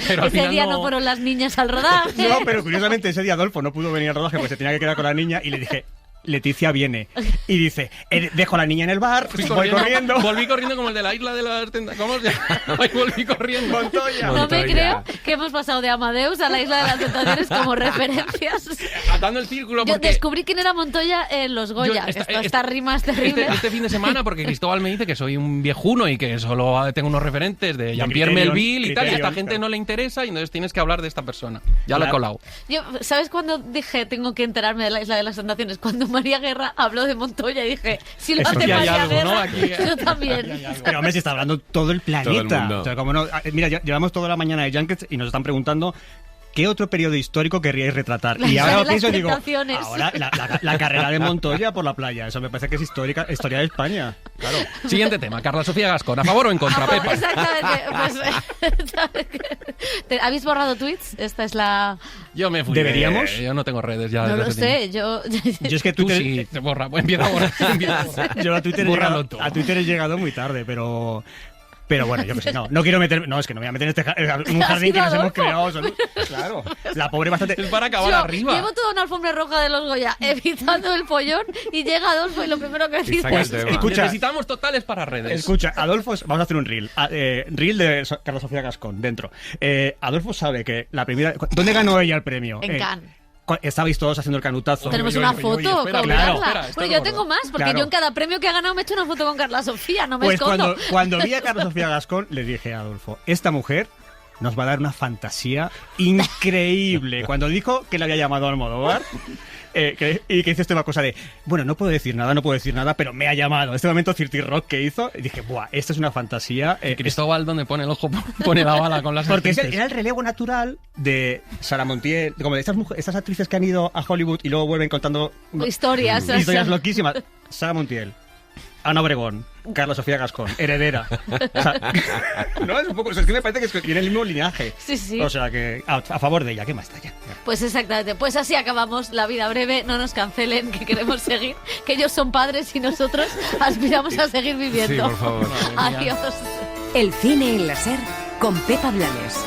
Pero al ese final día no fueron las niñas al rodaje. No, pero curiosamente ese día Adolfo no pudo venir al rodaje porque se tenía que quedar con la niña y le dije, Leticia viene. Y dice, dejo a la niña en el bar, voy corriendo. Volví corriendo como el de la isla de las tentaciones. ¿Cómo se llama? Volví corriendo. Montoya. No me creo que hemos pasado de Amadeus a la isla de las tentaciones como referencias. Atando el círculo. Yo descubrí quién era Montoya en Los Goya. Esta rima es terrible. Este fin de semana, porque Cristóbal me dice que soy un viejuno y que solo tengo unos referentes de Jean-Pierre Melville y tal, y a esta gente no le interesa, y entonces tienes que hablar de esta persona. Ya lo he colado. ¿Sabes cuándo dije tengo que enterarme de la isla de las tentaciones? Cuando María Guerra habló de Montoya y dije, si lo hace María Guerra, yo también. Pero hombre, si está hablando todo el planeta. Todo el mundo. O sea, como no, mira, llevamos toda la mañana de Junkets y nos están preguntando ¿qué otro periodo histórico querríais retratar? Y ahora pienso y digo, ahora la carrera de Montoya por la playa. Eso me parece que es historia de España. Claro. Siguiente tema, Carla Sofía Gascón, ¿a favor o en contra, Pepa? Exactamente. Pues, ¿habéis borrado tweets? Esta es la... Yo me fui. ¿Deberíamos? Yo no tengo redes ya. No lo sé, yo es que Twitter... Tú sí, te borra. Empieza a borrar. Yo a Twitter he llegado muy tarde, pero bueno, yo que sé, no quiero meter... No, es que no me voy a meter en un jardín que nos hemos creado. Claro, la pobre bastante... Es para acabar arriba. Llevo toda una alfombra roja de Los Goya evitando el pollón y llega Adolfo y lo primero que dice es... Escucha, necesitamos totales para redes. Escucha, Adolfo, vamos a hacer un reel. Reel de Carla Sofía Gascón, dentro. Adolfo sabe que la primera... ¿Dónde ganó ella el premio? En Cannes. Estabais todos haciendo el canutazo. Tenemos una foto con Carla. Bueno, yo tengo más, porque claro. yo en cada premio que he ganado me he hecho una foto con Carla Sofía, no me pues escondo. Cuando vi a Carla Sofía Gascón, le dije a Adolfo, esta mujer nos va a dar una fantasía increíble. Cuando dijo que le había llamado a Almodóvar... y que hizo esta cosa de, bueno, no puedo decir nada, pero me ha llamado. Este momento Cirti Rock que hizo, y dije, buah, esta es una fantasía. Cristóbal, donde pone el ojo, pone la bala con las porque era el relevo natural de Sara Montiel, como de estas actrices que han ido a Hollywood y luego vuelven contando historias loquísimas. Sara Montiel, Ana Obregón, Carla Sofía Gascón, heredera. O sea, no, es un poco, es que me parece que tiene el mismo linaje. Sí. O sea que a favor de ella, ¿qué más está ya? Pues exactamente, pues así acabamos La vida breve, no nos cancelen, que queremos seguir, que ellos son padres y nosotros aspiramos a seguir viviendo. Sí, por favor. Adiós. El cine en la SER con Pepa Blanes.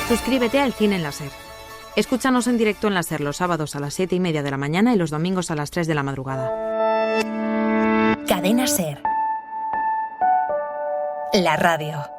Suscríbete al Cine en la SER. Escúchanos en directo en la SER los sábados a las 7:30 de la mañana y los domingos a las 3 de la madrugada. Cadena SER. La radio.